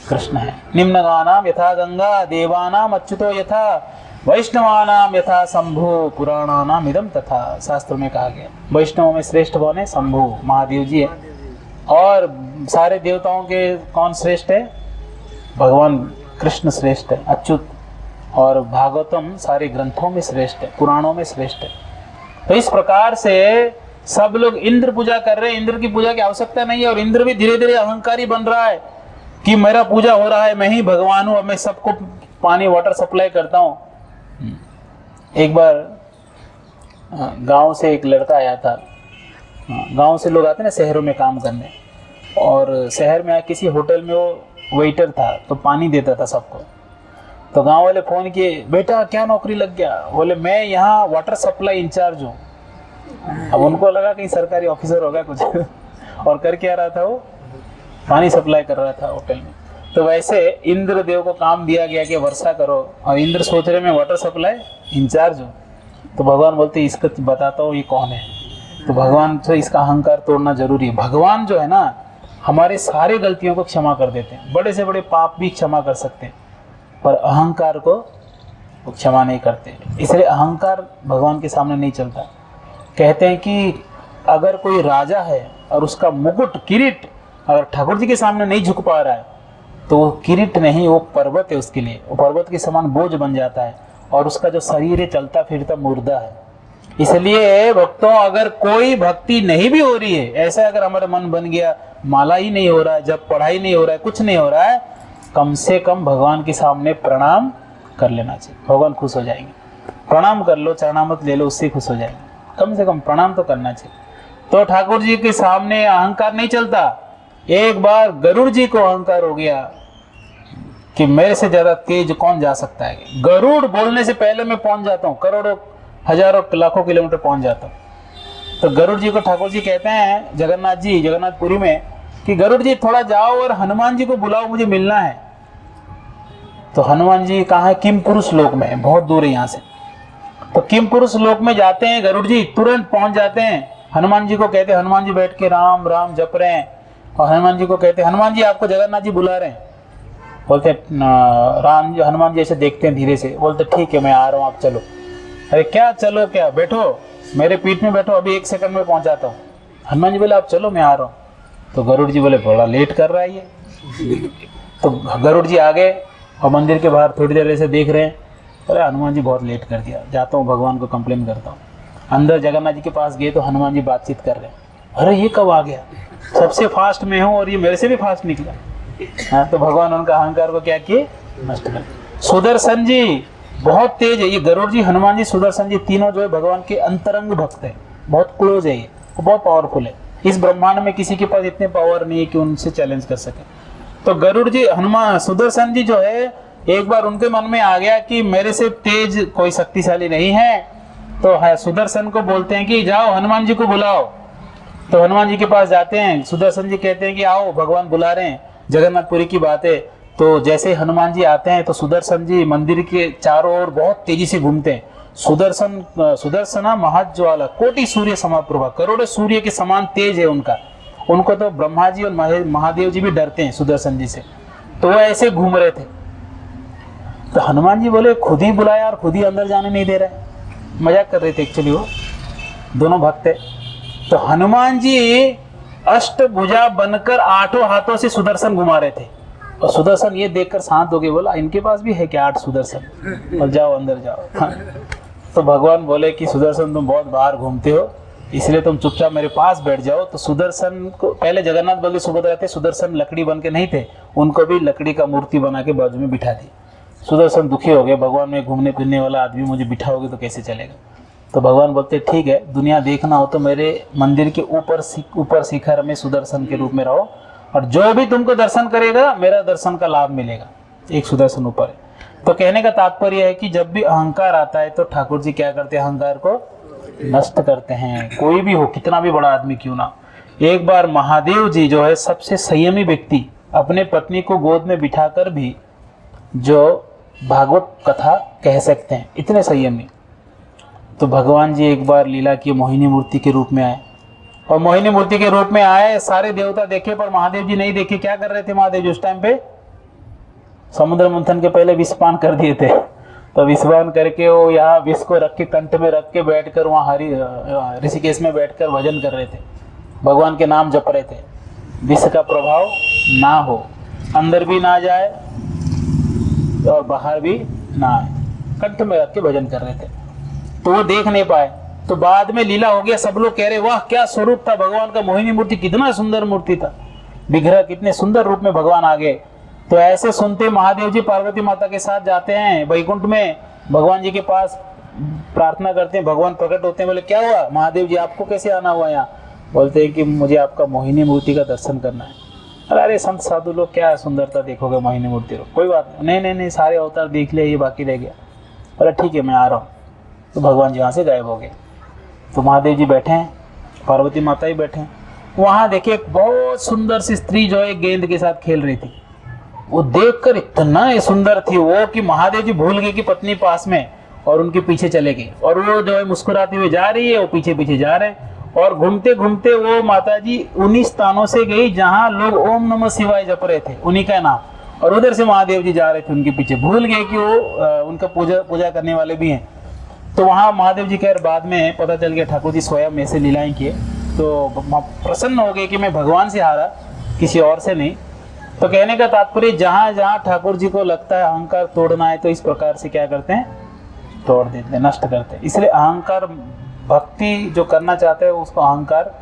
कृष्ण है। निम्नगानाम यथा गंगा, देवानाम अच्युतो यथा, वैष्णवानाम यथा शंभु, पुराणानाम इदम तथा। शास्त्र में कहा गया वैष्णवों में श्रेष्ठ कौन है? शंभु, महादेव जी है। और सारे देवताओं के कौन श्रेष्ठ है? भगवान कृष्ण श्रेष्ठ है, अच्युत। और भागवतम सारे ग्रंथों में श्रेष्ठ है, पुराणों में श्रेष्ठ है। तो इस प्रकार से सब लोग इंद्र पूजा कर रहे हैं। इंद्र की पूजा की आवश्यकता नहीं है। और इंद्र भी धीरे धीरे अहंकारी बन रहा है कि मेरा पूजा हो रहा है, मैं ही भगवान हूँ, मैं सबको पानी वाटर सप्लाई करता हूँ। एक बार गांव से एक लड़का आया था। गांव से लोग आते ना शहरों में काम करने, और शहर में किसी होटल में वो वेटर था, तो पानी देता था सबको। तो गांव वाले फोन किए, बेटा क्या नौकरी लग गया? बोले मैं यहाँ वाटर सप्लाई इंचार्ज हूँ। अब उनको लगा कहीं सरकारी ऑफिसर होगा कुछ और कर क्या रहा था? वो पानी सप्लाई कर रहा था होटल में। तो वैसे इंद्र देव को काम दिया गया कि वर्षा करो, और इंद्र सोच रहे मैं वाटर सप्लाई इंचार्ज हूँ। तो भगवान बोलते इसको बताता हूँ ये कौन है। तो भगवान से इसका अहंकार तोड़ना जरूरी है। भगवान जो है ना, हमारे सारे गलतियों को क्षमा कर देते हैं, बड़े से बड़े पाप भी क्षमा कर सकते हैं, पर अहंकार को क्षमा नहीं करते। इसलिए अहंकार भगवान के सामने नहीं चलता। कहते हैं कि अगर कोई राजा है और उसका मुकुट, किरीट अगर ठाकुर जी के सामने नहीं झुक पा रहा है, तो वो किरीट नहीं, वो पर्वत है उसके लिए। वो पर्वत के समान बोझ बन जाता है, और उसका जो शरीर है चलता फिरता मुर्दा है। इसलिए भक्तों, अगर कोई भक्ति नहीं भी हो रही है, ऐसा अगर हमारा मन बन गया, माला ही नहीं हो रहा है, जब पढ़ाई नहीं हो रहा है, कुछ नहीं हो रहा है, कम से कम भगवान के सामने प्रणाम कर लेना चाहिए। भगवान खुश हो जाएंगे। प्रणाम कर लो, चरणामृत ले लो, उससे खुश हो जाएंगे। कम से कम प्रणाम तो करना चाहिए। तो ठाकुर जी के सामने अहंकार नहीं चलता। एक बार गरुड़ जी को अहंकार हो गया कि मेरे से ज्यादा तेज कौन जा सकता है। गरुड़ बोलने से पहले मैं पहुंच जाता हूँ, करोड़ों हजारों लाखों किलोमीटर पहुंच जाता हूँ। तो गरुड़ जी को ठाकुर जी कहते हैं, जगन्नाथ जी जगन्नाथपुरी में, कि गरुड़ जी थोड़ा जाओ और हनुमान जी को बुलाओ, मुझे मिलना है। तो हनुमान जी कहाँ है? किम पुरुष लोक में, बहुत दूर है यहाँ से। तो किम पुरुष लोक में जाते हैं गरुड़ जी, तुरंत पहुंच जाते हैं। हनुमान जी को कहते हैं, हनुमान जी बैठ के राम राम जप रहे हैं, और हनुमान जी को कहते हैं, हनुमान जी आपको जगन्नाथ जी बुला रहे हैं। बोलते राम जी, हनुमान जी ऐसे देखते हैं धीरे से, बोलते ठीक है मैं आ रहा हूँ, आप चलो। अरे क्या चलो, क्या बैठो, मेरे पीठ में बैठो, अभी 1 सेकंड में पहुंचाता हूँ। हनुमान जी बोले आप चलो मैं आ रहा हूँ। तो गरुड़ जी बोले बड़ा लेट कर रहा है ये। तो गरुड़ जी आ गए और मंदिर के बाहर थोड़ी देर ऐसे देख रहे हैं। अरे हनुमान जी बहुत लेट कर दिया, जाता हूँ भगवान को कंप्लेन करता हूँ। अंदर जगन्नाथ जी के पास गए तो हनुमान जी बातचीत कर रहे हैं। अरे ये कब आ गया, सबसे फास्ट मैं हूँ और ये मेरे से भी फास्ट निकला। हाँ, तो भगवान उनका अहंकार को क्या किए, नष्ट कर। सुदर्शन जी बहुत तेज है, ये गरुड़ जी, हनुमान जी, सुदर्शन जी तीनों जो है भगवान के अंतरंग भक्त है, बहुत क्लोज है, ये बहुत पावरफुल है। इस ब्रह्मांड में किसी के पास इतने पावर नहीं है कि उनसे चैलेंज कर सके। तो गरुड़ जी, हनुमान, सुदर्शन जी जो है, एक बार उनके मन में आ गया कि मेरे से तेज कोई शक्तिशाली नहीं है, तो है सुदर्शन को बोलते हैं कि जाओ हनुमान जी को बुलाओ। तो हनुमान जी के पास जाते हैं, सुदर्शन जी कहते हैं कि आओ भगवान बुला रहे हैं, जगन्नाथपुरी की बात है। तो जैसे हनुमान जी आते हैं तो सुदर्शन जी मंदिर के चारों ओर बहुत तेजी से घूमते हैं। सुदर्शना महाज्वाला कोटि सूर्य समाप्रभा, करोड़ों सूर्य के समान तेज है उनका। उनको तो ब्रह्मा जी और महादेव जी भी डरते हैं सुदर्शन जी से। तो वो ऐसे घूम रहे थे। तो हनुमान जी बोले खुद ही बुलाया और खुद ही अंदर जाने नहीं दे रहे। मजाक कर रहे थे एक्चुअली, वो दोनों भक्त है। तो हनुमान जी अष्टभुजा बनकर 8 हाथों से सुदर्शन घुमा रहे थे। और सुदर्शन ये देखकर शांत हो गए, बोला इनके पास भी है क्या 8 सुदर्शन, और जाओ अंदर जाओ। हाँ। तो भगवान बोले कि सुदर्शन तुम बहुत बाहर घूमते हो, इसलिए तुम चुपचाप मेरे पास बैठ जाओ। तो सुदर्शन को पहले जगन्नाथ बलदेव सुभद्रा थे, सुदर्शन लकड़ी बन के नहीं थे, उनको भी लकड़ी का मूर्ति बना के बाजू में बिठा दी। सुदर्शन दुखी हो गए, भगवान में घूमने फिरने वाला आदमी मुझे बिठाओगे तो कैसे चलेगा। तो भगवान बोलते ठीक है, दुनिया देखना हो तो मेरे मंदिर के ऊपर शिखर में सुदर्शन के रूप में रहो, और जो भी तुमको दर्शन करेगा मेरा दर्शन का लाभ मिलेगा। एक सुदर्शन ऊपर है। तो कहने का तात्पर्य है कि जब भी अहंकार आता है तो ठाकुर जी क्या करते हैं, अहंकार को नष्ट करते हैं। कोई भी हो, कितना भी बड़ा आदमी क्यों ना। एक बार महादेव जी जो है सबसे संयमी व्यक्ति, अपने पत्नी को गोद में बिठाकर भी जो भागवत कथा कह सकते हैं, इतने संयमी। तो भगवान जी एक बार लीला की मोहिनी मूर्ति के रूप में आए, और मोहिनी मूर्ति के रूप में आए, सारे देवता देखे पर महादेव जी नहीं देखे। क्या कर रहे थे महादेव जी उस टाइम पे, समुद्र मंथन के पहले विषपान कर दिए थे। तो विषपान करके वो यहाँ विष को रख के कंठ में रख के बैठकर वहाँ ऋषिकेश में बैठकर भजन कर रहे थे, भगवान के नाम जप रहे थे। विष का प्रभाव ना हो, अंदर भी ना जाए और बाहर भी ना आए, कंठ में रख के भजन कर रहे थे। तो वो देख नहीं पाए। तो बाद में लीला हो गया, सब लोग कह रहे वाह क्या स्वरूप था भगवान का, मोहिनी मूर्ति कितना सुंदर मूर्ति था, विग्रह कितने सुंदर रूप में भगवान आ गए। तो ऐसे सुनते महादेव जी पार्वती माता के साथ जाते हैं वैकुंठ में, भगवान जी के पास प्रार्थना करते हैं, भगवान प्रकट होते हैं। बोले क्या हुआ महादेव जी, आपको कैसे आना हुआ यहाँ। बोलते हैं कि मुझे आपका मोहिनी मूर्ति का दर्शन करना है। अरे संत साधु लोग क्या सुंदरता देखोगे मोहिनी मूर्ति, कोई बात नहीं, सारे अवतार देख लिया, ये बाकी रह गया। बोला ठीक है मैं आ रहा हूँ। तो भगवान जी यहाँ से गायब हो गए। तो महादेव जी बैठे हैं, पार्वती माता ही बैठे हैं। वहाँ देखिए एक बहुत सुंदर सी स्त्री जो है गेंद के साथ खेल रही थी। वो देखकर इतना सुंदर थी वो कि महादेव जी भूल गए कि पत्नी पास में, और उनके पीछे चले गए। और वो जो है मुस्कुराती हुई जा रही है, वो पीछे पीछे जा रहे हैं। और घूमते घूमते वो माता जी उन्हीं स्थानों से गई जहाँ लोग ओम नमः शिवाय जप रहे थे, उन्हीं का नाम, और उधर से महादेव जी जा रहे थे उनके पीछे। भूल गए कि वो उनका पूजा करने वाले भी हैं। तो वहाँ महादेव जी खैर बाद में पता चल गया ठाकुर जी स्वयं ऐसे लीलाएं किए, तो प्रसन्न हो गए कि मैं भगवान से हारा, किसी और से नहीं। तो कहने का तात्पर्य जहाँ जहाँ ठाकुर जी को लगता है अहंकार तोड़ना है तो इस प्रकार से क्या करते हैं, तोड़ देते हैं, नष्ट करते हैं। इसलिए अहंकार, भक्ति जो करना चाहते हैं उसको अहंकार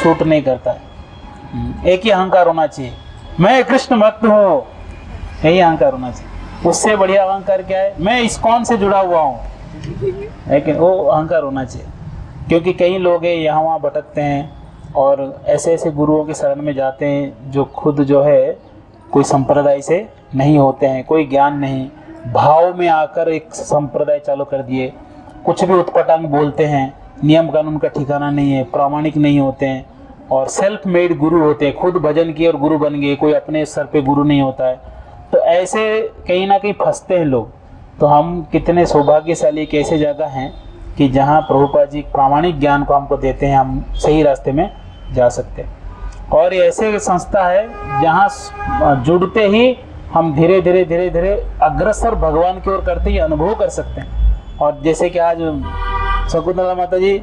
सूट नहीं करता है। एक ही अहंकार होना चाहिए, मैं कृष्ण भक्त हूँ, यही अहंकार होना चाहिए। उससे बढ़िया अहंकार क्या है, मैं इस्कॉन से जुड़ा हुआ हूँ, लेकिन वो अहंकार होना चाहिए। क्योंकि कई लोग हैं यहाँ वहाँ भटकते हैं और ऐसे ऐसे गुरुओं के शरण में जाते हैं जो खुद जो है कोई संप्रदाय से नहीं होते हैं, कोई ज्ञान नहीं, भाव में आकर एक संप्रदाय चालू कर दिए, कुछ भी उत्पटांग बोलते हैं, नियम कानून का ठिकाना नहीं है, प्रामाणिक नहीं होते हैं, और सेल्फ मेड गुरु होते हैं, खुद भजन किए और गुरु बन गए, कोई अपने सर पे गुरु नहीं होता है। तो ऐसे कहीं ना कहीं फंसते हैं लोग। तो हम कितने सौभाग्यशाली एक ऐसे जगह हैं कि जहाँ प्रभुपाद जी प्रामाणिक ज्ञान को हमको देते हैं, हम सही रास्ते में जा सकते हैं। और ये ऐसे संस्था है जहाँ जुड़ते ही हम धीरे धीरे धीरे धीरे अग्रसर भगवान की ओर करते ही अनुभव कर सकते हैं। और जैसे कि आज शकुंतला माता जी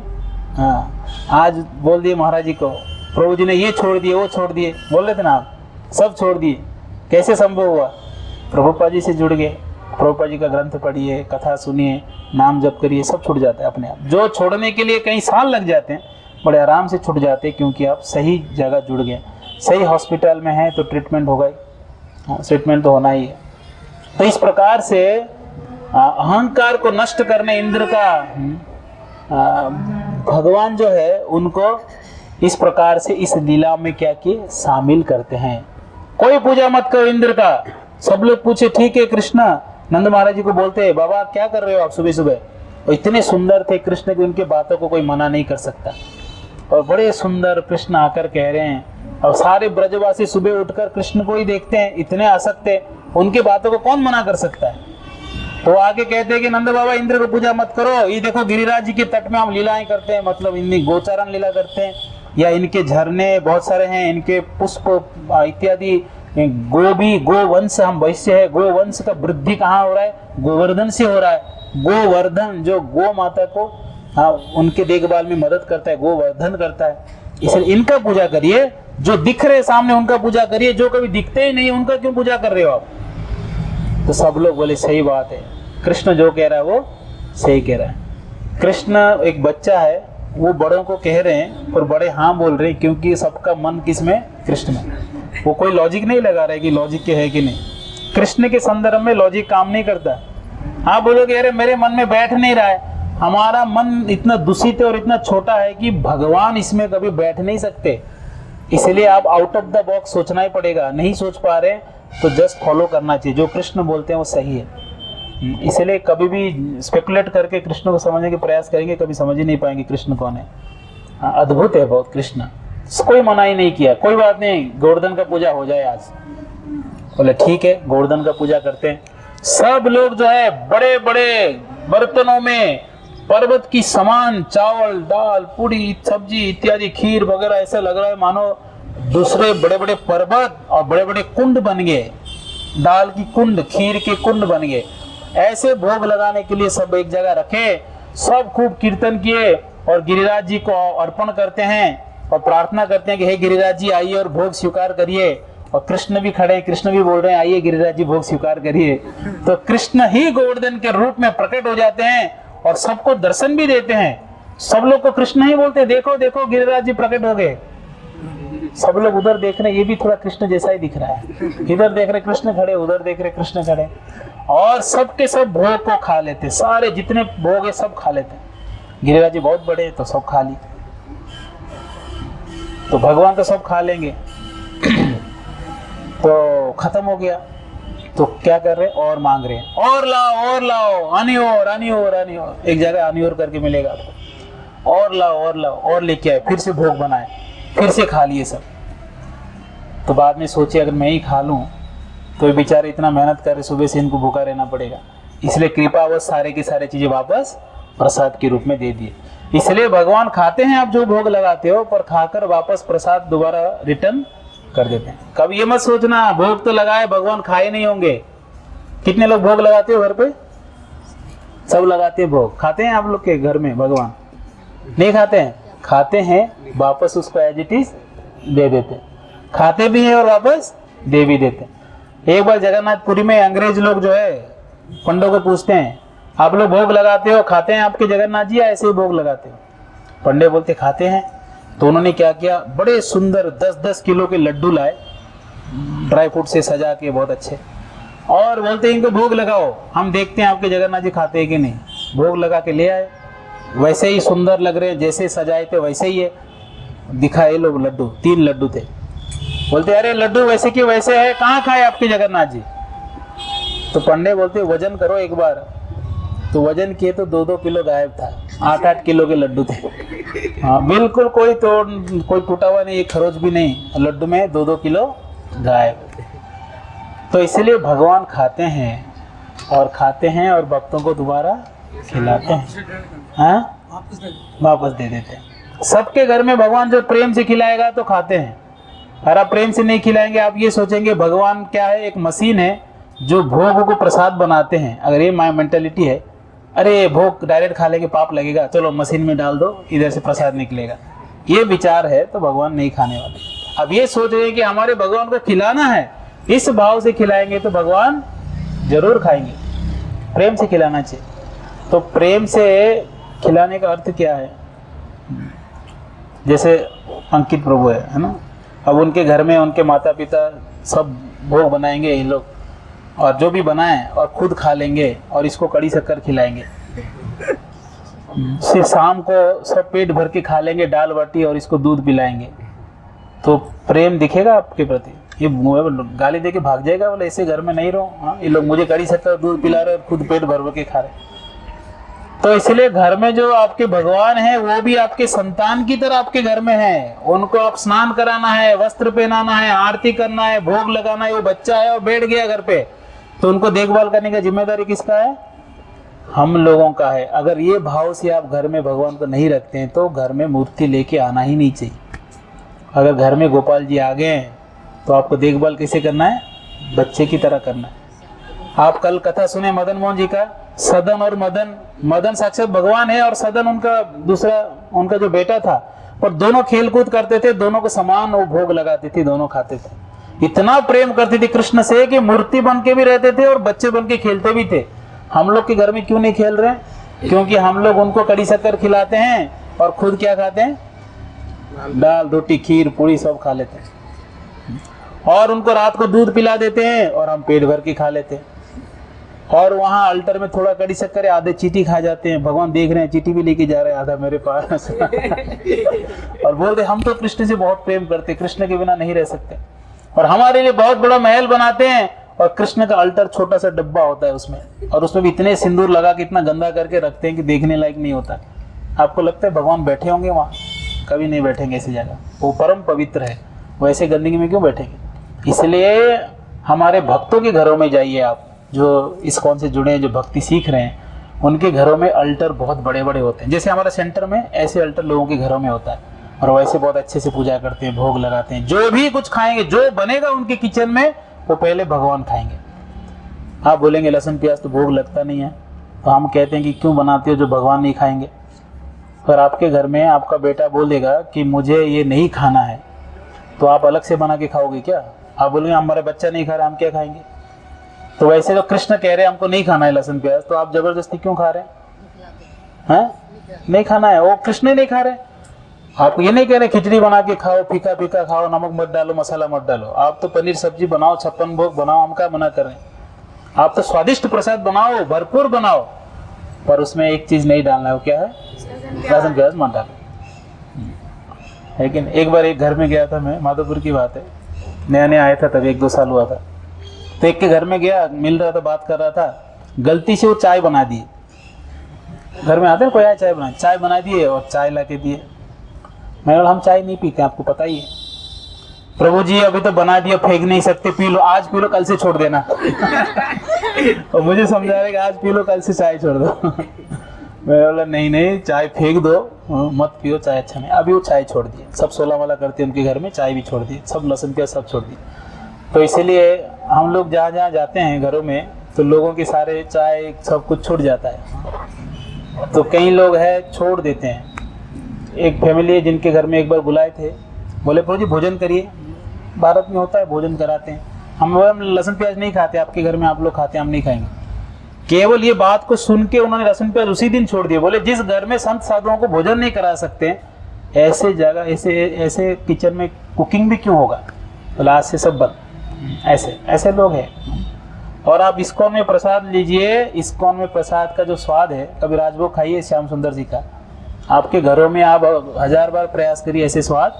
आज बोल दिए महाराज जी को, प्रभु जी ने ये छोड़ दिए, वो छोड़ दिए, बोल रहे थे ना आप, सब छोड़ दिए। कैसे संभव हुआ? प्रभुपाद जी से जुड़ गए, प्रभुपाद जी का ग्रंथ पढ़िए, कथा सुनिए, नाम जप करिए, सब छूट जाता है अपने आप। जो छोड़ने के लिए कई साल लग जाते हैं, बड़े आराम से छूट जाते हैं, क्योंकि आप सही जगह जुड़ गए, सही हॉस्पिटल में हैं तो ट्रीटमेंट होगा ही, ट्रीटमेंट तो होना ही है। तो इस प्रकार से अहंकार को नष्ट करने इंद्र का भगवान जो है उनको इस प्रकार से इस लीला में क्या किए, शामिल करते हैं। कोई पूजा मत करो इंद्र का। सब लोग पूछे ठीक है कृष्णा, नंद महाराज जी को बोलते हैं बाबा क्या कर रहे हो आप सुबह सुबह? और इतने सुंदर थे कृष्ण की उनके बातों को कोई मना नहीं कर सकता। और बड़े सुंदर कृष्ण आकर कह रहे हैं, और सारे ब्रजवासी सुबह उठकर कृष्ण को ही देखते हैं, इतने आसक्त है, उनकी बातों को कौन मना कर सकता है? तो आगे कहते हैं कि नंद बाबा इंद्र को पूजा मत करो, ये देखो गिरिराज जी के तट में हम लीलाएं करते हैं, मतलब इनकी गोचारण लीला करते हैं, या इनके झरने बहुत सारे हैं, इनके पुष्प इत्यादि, गोवंश, हम वैश्य है, गोवंश का वृद्धि कहाँ हो रहा है? गोवर्धन से हो रहा है। गोवर्धन जो गो माता को उनके देखभाल में मदद करता है, गोवर्धन करता है, इसलिए इनका पूजा करिए। जो दिख रहे सामने उनका पूजा करिए, जो कभी दिखते ही नहीं उनका क्यों पूजा कर रहे हो आप? तो सब लोग बोले सही बात है, कृष्ण जो कह रहा है वो सही कह रहा है। कृष्ण एक बच्चा है, वो बड़ों को कह रहे हैं और बड़े हाँ बोल रहे हैं, क्योंकि सबका मन किस में? कृष्ण में। वो कोई लॉजिक नहीं लगा रहे कि लॉजिक के है कि नहीं। कृष्ण के संदर्भ में लॉजिक काम नहीं करता। हाँ बोलोगे अरे मेरे मन में बैठ नहीं रहा है, हमारा मन इतना दूषित है और इतना छोटा है कि भगवान इसमें कभी बैठ नहीं सकते, इसलिए आप आउट ऑफ द बॉक्स सोचना ही पड़ेगा। नहीं सोच पा रहे तो जस्ट फॉलो करना चाहिए, जो कृष्ण बोलते हैं वो सही है। इसलिए कभी भी स्पेकुलेट करके कृष्ण को समझने के प्रयास करेंगे, कभी समझ ही नहीं पाएंगे कृष्ण कौन है। अद्भुत है बहुत कृष्ण, कोई मना ही नहीं किया, कोई बात नहीं, गोवर्धन का पूजा हो जाए आज। बोले ठीक है, गोवर्धन का पूजा करते हैं। सब लोग जो है बड़े बड़े बर्तनों में पर्वत की समान चावल, दाल, पूरी, सब्जी इत्यादि, खीर वगैरह, ऐसा लग रहा है मानो दूसरे बड़े बड़े पर्वत और बड़े बड़े कुंड बन गए, दाल की कुंड, खीर के कुंड बन गए। ऐसे भोग लगाने के लिए सब एक जगह रखे, सब खूब कीर्तन किए और गिरिराज जी को अर्पण करते हैं और प्रार्थना करते हैं कि हे गिरिराज जी आइए और भोग स्वीकार करिए। और कृष्ण भी खड़े हैं, कृष्ण भी बोल रहे हैं आइए गिरिराज जी भोग स्वीकार करिए। तो कृष्ण ही गोवर्धन के रूप में प्रकट हो जाते हैं और सबको दर्शन भी देते हैं। सब लोग को कृष्ण ही बोलते हैं, देखो देखो गिरिराज जी प्रकट हो गए। सब लोग उधर देख रहे, ये भी थोड़ा कृष्ण जैसा ही दिख रहा है, इधर देख रहे कृष्ण खड़े, उधर देख रहे कृष्ण खड़े, और सबके सब भोग को खा लेते, सारे जितने भोग है सब खा लेते। गिरिराज जी बहुत बड़े तो सब खा ली, तो भगवान तो सब खा लेंगे तो खत्म हो गया। तो क्या कर रहे, और मांग रहे हैं, और लाओ आनी और आनी और आनी और, एक जगह आनी और करके मिलेगा आपको, और लाओ और लेके आए, फिर से भोग बनाए, फिर से खा लिए सब। तो बाद में सोचे अगर मैं ही खा लूं तो ये बेचारे इतना मेहनत कर रहे, सुबह से इनको भूखा रहना पड़ेगा, इसलिए कृपावश सारे की सारे चीजें वापस प्रसाद के रूप में दे दिए। इसलिए भगवान खाते हैं आप जो भोग लगाते हो, पर खाकर वापस प्रसाद दोबारा रिटर्न कर देते हैं। कभी ये मत सोचना भोग तो लगाए भगवान खाए नहीं होंगे। कितने लोग भोग लगाते हो घर पे? सब लगाते हैं भोग। खाते हैं आप लोग के घर में भगवान? नहीं खाते हैं, खाते हैं, वापस उसको एज इट इज दे देते हैं, खाते भी हैं और वापस दे भी देते हैं। एक बार जगन्नाथपुरी में अंग्रेज लोग जो है पंडों को पूछते हैं आप लोग भोग लगाते हो, खाते हैं आपके जगन्नाथ जी, या ऐसे ही भोग लगाते हो? पंडे बोलते खाते हैं। तो उन्होंने क्या किया, बड़े सुंदर 10-10 किलो के लड्डू लाए, ड्राई फ्रूट से सजा के बहुत अच्छे, और बोलते इनको भोग लगाओ, हम देखते हैं आपके जगन्नाथ जी खाते हैं कि नहीं। भोग लगा के ले आए, वैसे ही सुंदर लग रहे हैं, जैसे सजाए थे वैसे ही है। दिखाए लोग लड्डू, 3 लड्डू थे। बोलते अरे लड्डू वैसे के वैसे है, कहाँ खाए आपके जगन्नाथ जी? तो पंडे बोलते वजन करो एक बार। तो वजन किए तो 2-2 किलो गायब था, 8-8 किलो के लड्डू थे। हाँ बिल्कुल कोई टूटा हुआ नहीं, खरोच भी नहीं, लड्डू में 2-2 किलो गायब। तो इसलिए भगवान खाते हैं और भक्तों को दोबारा खिलाते हैं, हाँ वापस दे देते हैं। सबके घर में भगवान जो प्रेम से खिलाएगा तो खाते हैं, अगर आप प्रेम से नहीं खिलाएंगे आप ये सोचेंगे भगवान क्या है, एक मशीन है जो भोग को प्रसाद बनाते हैं। अगर ये माय मेंटेलिटी है, अरे भोग डायरेक्ट खा लेंगे पाप लगेगा, चलो मशीन में डाल दो इधर से प्रसाद निकलेगा, ये विचार है तो भगवान नहीं खाने वाले। अब ये सोच रहे हैं कि हमारे भगवान को खिलाना है, इस भाव से खिलाएंगे तो भगवान जरूर खाएंगे। प्रेम से खिलाना चाहिए। तो प्रेम से खिलाने का अर्थ क्या है? जैसे अंकित प्रभु है ना, अब उनके घर में उनके माता पिता सब भोग बनाएंगे ये लोग, और जो भी बनाएं और खुद खा लेंगे और इसको कड़ी शक्कर खिलाएंगे। फिर शाम को सब पेट भर के खा लेंगे दाल बाटी और इसको दूध पिलाएंगे, तो प्रेम दिखेगा आपके प्रति? ये गाली दे के भाग जाएगा, बोले ऐसे घर में नहीं रहो। हाँ, ये लोग मुझे कड़ी शक्कर दूध पिला रहे और खुद पेट भर भर के खा रहे। तो इसलिए घर में जो आपके भगवान है वो भी आपके संतान की तरह आपके घर में है। उनको आप स्नान कराना है, वस्त्र पहनाना है, आरती करना है, भोग लगाना है। वो बच्चा है और बैठ गया घर पे, तो उनको देखभाल करने का जिम्मेदारी किसका है? हम लोगों का है। अगर ये भाव से आप घर में भगवान को नहीं रखते हैं तो घर में मूर्ति लेके आना ही नहीं चाहिए। अगर घर में गोपाल जी आ गए हैं तो आपको देखभाल कैसे करना है? बच्चे की तरह करना है। आप कल कथा सुने मदन मोहन जी का, सदन और मदन। मदन साक्षात भगवान है और सदन उनका दूसरा, उनका जो बेटा था, पर दोनों खेल कूद करते थे, दोनों को समान वो भोग लगाती थी, दोनों खाते थे। इतना प्रेम करती थी कृष्ण से कि मूर्ति बन के भी रहते थे और बच्चे बन के खेलते भी थे। हम लोग के घर में क्यों नहीं खेल रहे? क्योंकि हम लोग उनको कड़ी शक्कर खिलाते हैं और खुद क्या खाते हैं? दाल रोटी खीर पूरी सब खा लेते हैं, और उनको रात को दूध पिला देते हैं और हम पेट भर के खा लेते हैं। और वहाँ अल्टर में थोड़ा कड़ी शक्कर है, आधे चीटी खा जाते हैं। भगवान देख रहे हैं, चीटी भी लेके जा रहे हैं आधा मेरे पास और बोलते हम तो कृष्ण से बहुत प्रेम करते, कृष्ण के बिना नहीं रह सकते। और हमारे लिए बहुत बड़ा महल बनाते हैं और कृष्ण का अल्टर छोटा सा डब्बा होता है उसमें, और उसमें भी इतने सिंदूर लगा के इतना गंदा करके रखते हैं कि देखने लायक नहीं होता। आपको लगता है भगवान बैठे होंगे वहाँ? कभी नहीं बैठेंगे ऐसी जगह। वो परम पवित्र है, वैसे गंदगी में क्यों बैठेंगे? इसलिए हमारे भक्तों के घरों में जाइए आप, जो इस्कॉन से जुड़े हैं, जो भक्ति सीख रहे हैं, उनके घरों में अल्टर बहुत बड़े बड़े होते हैं। जैसे हमारा सेंटर में ऐसे अल्टर लोगों के घरों में होता है, और वैसे बहुत अच्छे से पूजा करते हैं, भोग लगाते हैं। जो भी कुछ खाएंगे, जो बनेगा उनके किचन में, वो पहले भगवान खाएंगे। आप बोलेंगे लहसुन प्याज तो भोग लगता नहीं है, तो हम कहते हैं कि क्यों बनाते हो जो भगवान नहीं खाएंगे? पर आपके घर में आपका बेटा बोल देगा कि मुझे ये नहीं खाना है, तो आप अलग से बना के खाओगे क्या? आप बोलेंगे हमारा बच्चा नहीं खा रहा, हम क्या खाएंगे? तो वैसे तो कृष्ण कह रहे हैं हमको नहीं खाना है लहसुन प्याज, तो आप जबरदस्ती क्यों खा रहे हैं? नहीं खाना है, वो कृष्ण ही नहीं खा रहे। आप ये नहीं कह रहे खिचड़ी बना के खाओ, फीका फीका खाओ, नमक मत डालो, मसाला मत डालो। आप तो पनीर सब्जी बनाओ, 56 भोग बनाओ, हम क्या मना कर रहे हैं? आप तो स्वादिष्ट प्रसाद बनाओ, भरपूर बनाओ, पर उसमें एक चीज नहीं डालना है। वो क्या है? लहसुन प्याज मत डालो। लेकिन एक बार एक घर में गया था मैं, माधोपुर की बात है, नया नया आया था, तब 1-2 साल हुआ था। तो एक के घर में गया, मिल रहा था, बात कर रहा था, गलती से वो चाय बना दिए। घर में आते हैं कोई आया चाय बना दिए और चाय ला के दिए। मैंने बोला हम चाय नहीं पीते, आपको पता ही है। प्रभु जी अभी तो बना दिया, फेंक नहीं सकते, पी लो, आज पी लो, कल से छोड़ देना और मुझे समझा रहे कि आज पी लो, कल से चाय छोड़ दो मैंने बोला नहीं, चाय फेंक दो, मत पियो, चाय अच्छा नहीं। अभी वो चाय छोड़ दिए, सब 16 वाला करते उनके घर में, चाय भी छोड़ दी, सब लहसुन प्याज सब छोड़ दिए। तो इसीलिए हम लोग जहाँ जहाँ जाते हैं घरों में, तो लोगों के सारे चाय सब कुछ छूट जाता है। तो कई लोग है छोड़ देते हैं। एक फैमिली है जिनके घर में एक बार बुलाए थे, बोले प्रभु जी भोजन करिए, भारत में होता है भोजन कराते हैं। हम लहसुन प्याज नहीं खाते, आपके घर में आप लोग खाते हैं, हम नहीं खाएंगे। केवल ये बात को सुन के उन्होंने लहसुन प्याज उसी दिन छोड़ दिए। बोले जिस घर में संत साधुओं को भोजन नहीं करा सकते, ऐसे जगह ऐसे किचन में कुकिंग भी क्यों होगा? बोले आज से सब बंद। ऐसे लोग हैं। और आप इस्कॉन में प्रसाद लीजिए, इस्कॉन में प्रसाद का जो स्वाद है, कभी राजभोग खाइए श्याम सुंदर जी का, आपके घरों में आप 1000 बार प्रयास करिए, ऐसे स्वाद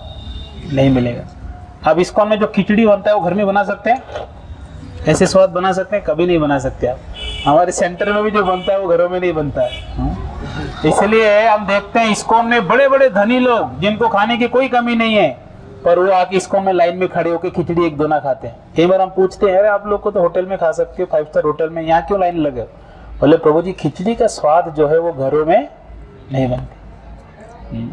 नहीं मिलेगा। अब इस्कॉन में जो खिचड़ी बनता है वो घर में बना सकते हैं? ऐसे स्वाद बना सकते हैं? कभी नहीं बना सकते आप। हमारे सेंटर में भी जो बनता है वो घरों में नहीं बनता है। इसलिए हम देखते हैं इस्कॉन में बड़े बड़े धनी लोग जिनको खाने की कोई कमी नहीं है, पर वो आके इस्कॉन में लाइन में खड़े होकर खिचड़ी 1-2 ना खाते हैं। कई बार हम पूछते हैं अरे आप लोग को तो होटल में खा सकते हो, 5 स्टार होटल में, यहाँ क्यों लाइन लगे? बोले प्रभु जी खिचड़ी का स्वाद जो है वो घरों में नहीं बनती।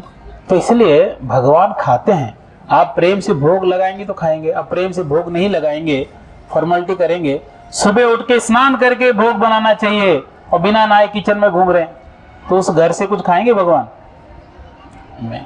तो इसलिए भगवान खाते हैं। आप प्रेम से भोग लगाएंगे तो खाएंगे, आप प्रेम से भोग नहीं लगाएंगे, फॉर्मेलिटी करेंगे, सुबह उठ के स्नान करके भोग बनाना चाहिए और बिना नहाए किचन में घूम रहे हैं, तो उस घर से कुछ खाएंगे भगवान? नहीं।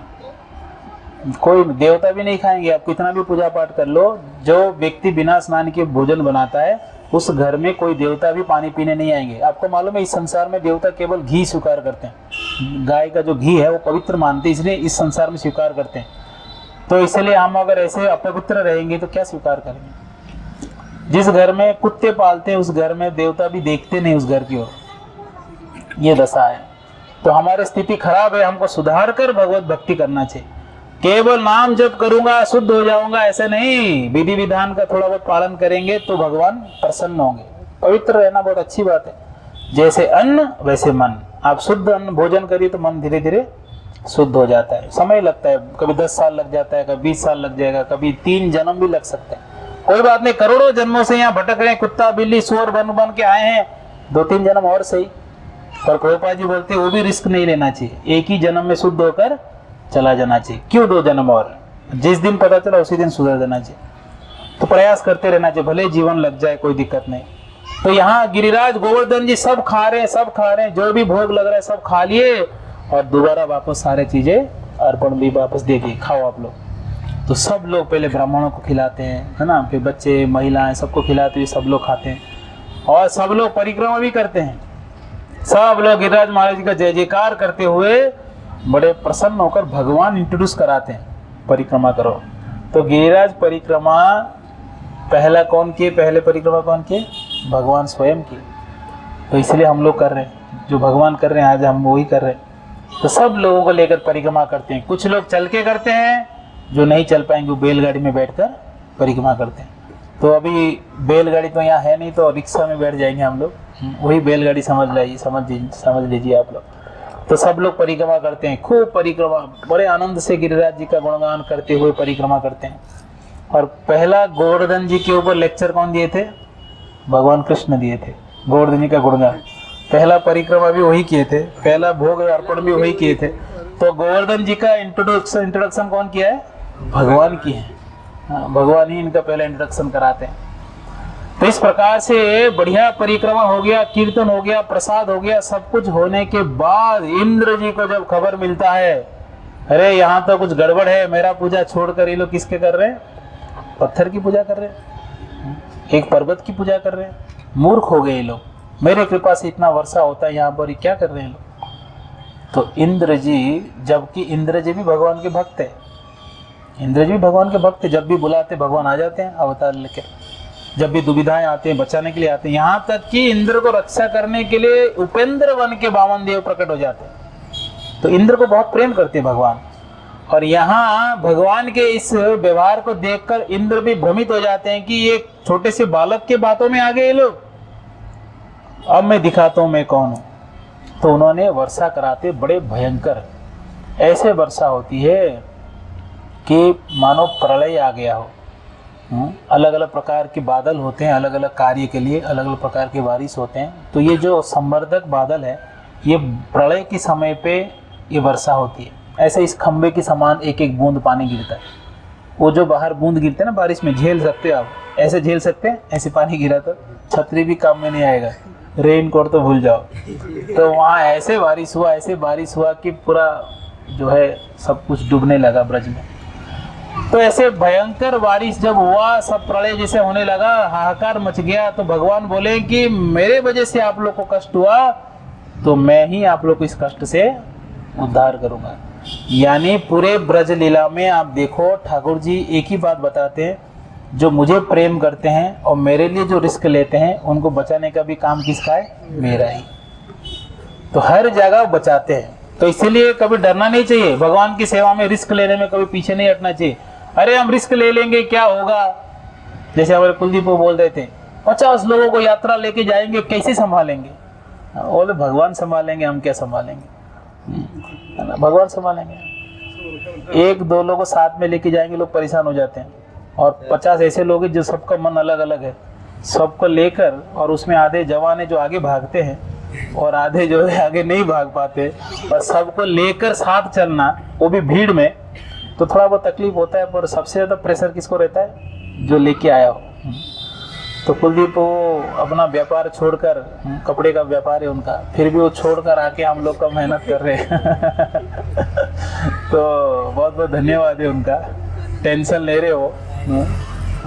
कोई देवता भी नहीं खाएंगे, आप कितना भी पूजा पाठ कर लो। जो व्यक्ति बिना स्नान के भोजन बनाता है उस घर में कोई देवता भी पानी पीने नहीं आएंगे। आपको मालूम है इस संसार में देवता केवल घी स्वीकार करते हैं, गाय का जो घी है वो पवित्र मानते हैं, इसलिए इस संसार में स्वीकार करते हैं। तो इसलिए हम अगर ऐसे अपवित्र रहेंगे तो क्या स्वीकार करेंगे। जिस घर में कुत्ते पालते हैं उस घर में देवता भी देखते नहीं उस घर की ओर, ये दशा है। तो हमारी स्थिति खराब है, हमको सुधार कर भगवत भक्ति करना चाहिए। केवल नाम जप करूंगा शुद्ध हो जाऊंगा ऐसे नहीं, विधि विधान का थोड़ा बहुत पालन करेंगे तो भगवान प्रसन्न होंगे। पवित्र रहना बहुत अच्छी बात है। जैसे अन्न वैसे मन, आप शुद्ध अन्न भोजन करिए तो मन धीरे धीरे शुद्ध हो जाता है। समय लगता है, कभी 10 साल लग जाता है, कभी 20 साल लग जाएगा, कभी 3 जन्म भी लग सकते हैं। कोई बात नहीं, करोड़ों जन्मों से यहाँ भटक रहे हैं, कुत्ता बिल्ली सुअर बन के आए हैं, 2-3 जन्म और सही। पर प्रभुपाद जी बोलते हैं वो भी रिस्क नहीं लेना चाहिए, एक ही जन्म में शुद्ध होकर चला जाना चाहिए। क्यों 2 जन्म और, जिस दिन पता चला उसी दिन सुधर देना चाहिए। तो प्रयास करते रहना चाहिए, भले जीवन लग जाए कोई दिक्कत नहीं। तो यहाँ गिरिराज गोवर्धन जी सब खा रहे हैं, जो भी भोग लग रहा है सब खा लिए और दोबारा वापस सारे चीजें अर्पण भी वापस दे दिए, खाओ आप लोग। तो सब लोग पहले ब्राह्मणों को खिलाते हैं, है ना, फिर बच्चे महिलाएं सबको खिलाते हुए सब लोग खाते हैं और सब लोग परिक्रमा भी करते हैं। सब लोग गिरिराज महाराज जी का जय जयकार करते हुए बड़े प्रसन्न होकर भगवान इंट्रोड्यूस कराते हैं, परिक्रमा करो। तो गिरिराज परिक्रमा पहला कौन किए, पहले परिक्रमा कौन किए, भगवान स्वयं की। तो इसलिए हम लोग कर रहे हैं, जो भगवान कर रहे हैं आज हम वही कर रहे हैं। तो सब लोगों को लेकर परिक्रमा करते हैं। कुछ लोग चल के करते हैं, जो नहीं चल पाएंगे वो बैलगाड़ी में बैठकर परिक्रमा करते हैं। तो अभी बैलगाड़ी तो यहाँ है नहीं, तो रिक्शा में बैठ जाएंगे हम लोग, वही बैलगाड़ी समझ लीजिए आप लोग। तो सब लोग परिक्रमा करते हैं, खूब परिक्रमा, बड़े आनंद से गिरिराज जी का गुणगान करते हुए परिक्रमा करते हैं। और पहला गोवर्धन जी के ऊपर लेक्चर कौन दिए थे, भगवान कृष्ण दिए थे, गोवर्धन जी का गुणगान। पहला परिक्रमा भी वही किए थे, पहला भोग अर्पण भी वही किए थे। तो गोवर्धन जी का इंट्रोडक्शन कौन किया है, भगवान की है। भगवान ही इनका पहला इंट्रोडक्शन कराते हैं। तो इस प्रकार से बढ़िया परिक्रमा हो गया, कीर्तन हो गया, प्रसाद हो गया। सब कुछ होने के बाद इंद्र जी को जब खबर मिलता है, अरे यहाँ तो कुछ गड़बड़ है, मेरा पूजा छोड़कर ये लोग किसके कर रहे हैं, पत्थर की पूजा कर रहे हैं, एक पर्वत की पूजा कर रहे हैं। मूर्ख हो गए ये लोग, मेरे कृपा से इतना वर्षा होता है यहाँ पर, क्या कर रहे हैं लोग। तो इंद्र जी, जबकि इंद्र जी भी भगवान के भक्त है, इंद्र जी भी भगवान के भक्त है, जब भी बुलाते भगवान आ जाते हैं अवतार लेके, जब भी दुविधाएं आते हैं बचाने के लिए आते हैं। यहाँ तक कि इंद्र को रक्षा करने के लिए उपेंद्र वन के 52 देव प्रकट हो जाते हैं। तो इंद्र को बहुत प्रेम करते हैं भगवान। और यहाँ भगवान के इस व्यवहार को देखकर इंद्र भी भ्रमित हो जाते हैं कि ये छोटे से बालक के बातों में आ गए ये लोग, अब मैं दिखाता हूँ मैं कौन हूँ। तो उन्होंने वर्षा कराते, बड़े भयंकर ऐसे वर्षा होती है कि मानो प्रलय आ गया हो। अलग अलग प्रकार के बादल होते हैं, अलग अलग कार्य के लिए अलग अलग प्रकार के बारिश होते हैं। तो ये जो संवर्धक बादल है, ये प्रलय के समय पे ये वर्षा होती है। ऐसे इस खंबे के समान एक एक बूंद पानी गिरता है। वो जो बाहर बूंद गिरते हैं ना बारिश में, झेल सकते हो आप, ऐसे झेल सकते हैं, ऐसे पानी गिरा तो छतरी भी काम में नहीं आएगा, रेन कोट तो भूल जाओ। तो वहाँ ऐसे बारिश हुआ कि पूरा जो है सब कुछ डूबने लगा ब्रज में। तो ऐसे भयंकर बारिश जब हुआ, सब प्रलय जैसे होने लगा, हाहाकार मच गया। तो भगवान बोले कि मेरे वजह से आप लोग को कष्ट हुआ, तो मैं ही आप लोग को इस कष्ट से उद्धार करूंगा। यानी पूरे ब्रज लीला में आप देखो, ठाकुर जी एक ही बात बताते हैं, जो मुझे प्रेम करते हैं और मेरे लिए जो रिस्क लेते हैं, उनको बचाने का भी काम किसका है, मेरा ही। तो हर जगह बचाते हैं। तो इसीलिए कभी डरना नहीं चाहिए, भगवान की सेवा में रिस्क लेने में कभी पीछे नहीं हटना चाहिए। अरे हम रिस्क ले लेंगे क्या होगा, जैसे हमारे कुलदीप वो बोल रहे थे, 50 लोगों को यात्रा लेके जाएंगे, कैसे संभालेंगे। बोले भगवान संभालेंगे, हम क्या संभालेंगे, भगवान संभालेंगे। 1-2 लोगों को साथ में लेके जाएंगे, लोग परेशान हो जाते हैं। और 50 ऐसे लोग हैं जो सबका मन अलग अलग है, सबको लेकर, और उसमें आधे जवान है जो आगे भागते हैं और आधे जो है आगे नहीं भाग पाते, और सबको लेकर साथ चलना, वो भी भीड़ में, तो थोड़ा बहुत तकलीफ होता है। पर सबसे ज़्यादा प्रेशर किसको रहता है, जो लेके आया हो। तो कुलदीप वो अपना व्यापार छोड़कर, कपड़े का व्यापार है उनका, फिर भी वो छोड़कर आके हम लोग का मेहनत कर रहे हैं। तो बहुत बहुत धन्यवाद है उनका, टेंशन ले रहे हो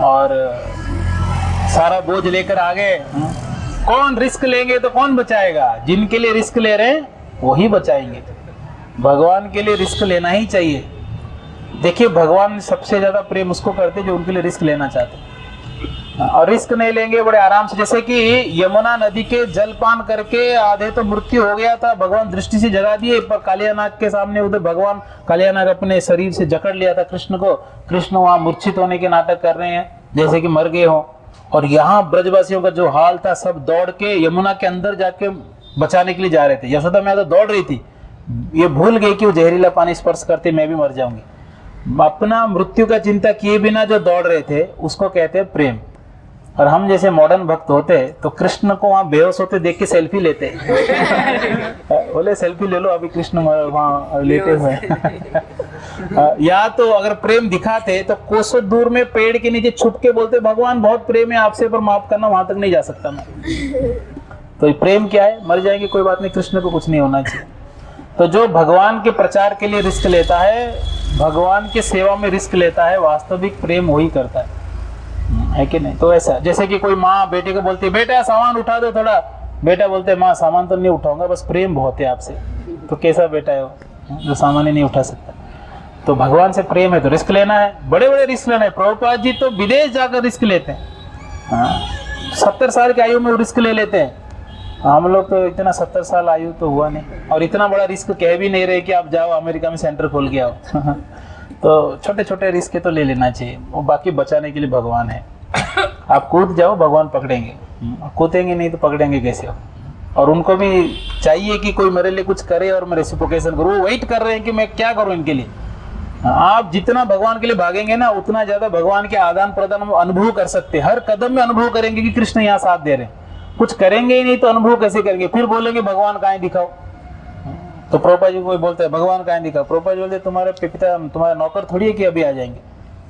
और सारा बोझ लेकर आ गए। कौन रिस्क लेंगे तो कौन बचाएगा? जिनके लिए रिस्क ले रहे हैं वही बचाएंगे। भगवान के लिए रिस्क लेना ही चाहिए। देखिए, भगवान सबसे ज्यादा प्रेम उसको करते जो उनके लिए रिस्क लेना चाहते, और रिस्क नहीं लेंगे बड़े आराम से। जैसे कि यमुना नदी के जलपान करके आधे तो मृत्यु हो गया था, भगवान दृष्टि से जगा दिए, पर कालियानाग के सामने उधर भगवान कालियानाग अपने शरीर से जकड़ लिया था कृष्ण को। कृष्ण वहां मूर्छित होने के नाटक कर रहे हैं जैसे कि मर गए हो, और यहाँ ब्रजवासियों का जो हाल था, सब दौड़ के यमुना के अंदर जाके बचाने के लिए जा रहे थे। यशोदा मैया तो दौड़ रही थी, ये भूल गई कि वो जहरीला पानी स्पर्श करते मैं भी मर जाऊंगी। अपना मृत्यु का चिंता किए बिना जो दौड़ रहे थे उसको कहते हैं प्रेम। और हम जैसे मॉडर्न भक्त होते तो कृष्ण को वहां बेहोश होते देख के सेल्फी लेते बोले सेल्फी ले लो, अभी कृष्ण वहां लेटे हुए या तो अगर प्रेम दिखाते तो कोसों दूर में पेड़ के नीचे छुप के बोलते भगवान बहुत प्रेम है आपसे, पर माफ करना, वहां तक नहीं जा सकता मैं। तो प्रेम क्या है? मर जाएंगे कोई बात नहीं, कृष्ण को कुछ नहीं होना चाहिए। तो जो भगवान के प्रचार के लिए रिस्क लेता है, भगवान के सेवा में रिस्क लेता है, वास्तविक प्रेम वही करता है कि नहीं? तो ऐसा जैसे कि कोई माँ बेटे को बोलती है बेटा सामान उठा दो थोड़ा, बेटा बोलते माँ सामान तो नहीं उठाऊंगा, बस प्रेम बहुत है आपसे। तो कैसा बेटा है वो जो सामान ही नहीं उठा सकता? तो भगवान से प्रेम है तो रिस्क लेना है, बड़े बड़े रिस्क लेना है। प्रभुपाद जी तो विदेश जाकर रिस्क लेते हैं, 70 साल की आयु में रिस्क ले लेते हैं। हम लोग तो इतना 70 साल आयु तो हुआ नहीं, और इतना बड़ा रिस्क कह भी नहीं रहे कि आप जाओ अमेरिका में सेंटर खोल के आओ तो छोटे छोटे रिस्क तो ले लेना चाहिए, वो बाकी बचाने के लिए भगवान है। आप कूद जाओ, भगवान पकड़ेंगे, कूदेंगे नहीं तो पकड़ेंगे कैसे हो? और उनको भी चाहिए कि कोई मेरे लिए कुछ करे और मैं रेसिप्रोकेशन करूँ। वो वेट कर रहे हैं कि मैं क्या करूँ इनके लिए। आप जितना भगवान के लिए भागेंगे ना, उतना ज्यादा भगवान के आदान प्रदान अनुभव कर सकते हैं। हर कदम में अनुभव करेंगे कि कृष्ण यहाँ साथ दे रहे हैं। कुछ करेंगे ही नहीं तो अनुभव कैसे करेंगे? फिर बोलेंगे भगवान कहाँ दिखाओ। तो प्रभुपाद जी कोई बोलता है भगवान कहाँ दिखाओ, प्रभुपाद जी बोलते तुम्हारे पिता तुम्हारा नौकर थोड़ी है कि अभी आ जाएंगे।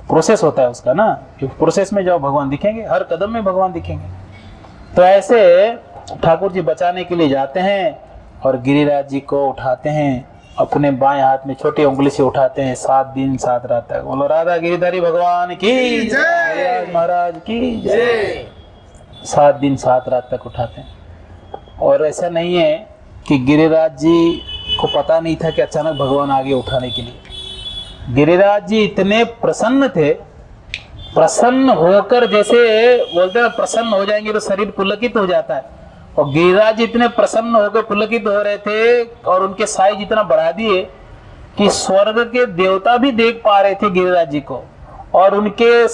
प्रोसेस होता है उसका ना, क्योंकि प्रोसेस में जाओ भगवान दिखेंगे, हर कदम में भगवान दिखेंगे। तो ऐसे ठाकुर जी बचाने के लिए जाते हैं और गिरिराज जी को उठाते हैं, अपने बाएं हाथ में छोटी उंगली से उठाते हैं। 7 दिन 7 रात तक बोलो राधा गिरिधारी भगवान की जय, महाराज की जय। 7 दिन 7 रात तक उठाते हैं। और ऐसा नहीं है कि गिरिराज जी को पता नहीं था कि अचानक भगवान आगे उठाने के लिए। गिरिराज जी इतने प्रसन्न थे, प्रसन्न होकर जैसे बोलते हैं प्रसन्न हो जाएंगे तो शरीर पुलकित हो जाता है, और गिरिराज जी इतने प्रसन्न होकर पुलकित हो रहे थे और उनके साइज इतना बढ़ा दिए कि स्वर्ग के देवता भी देख पा रहे थे गिरिराज जी को। और उनके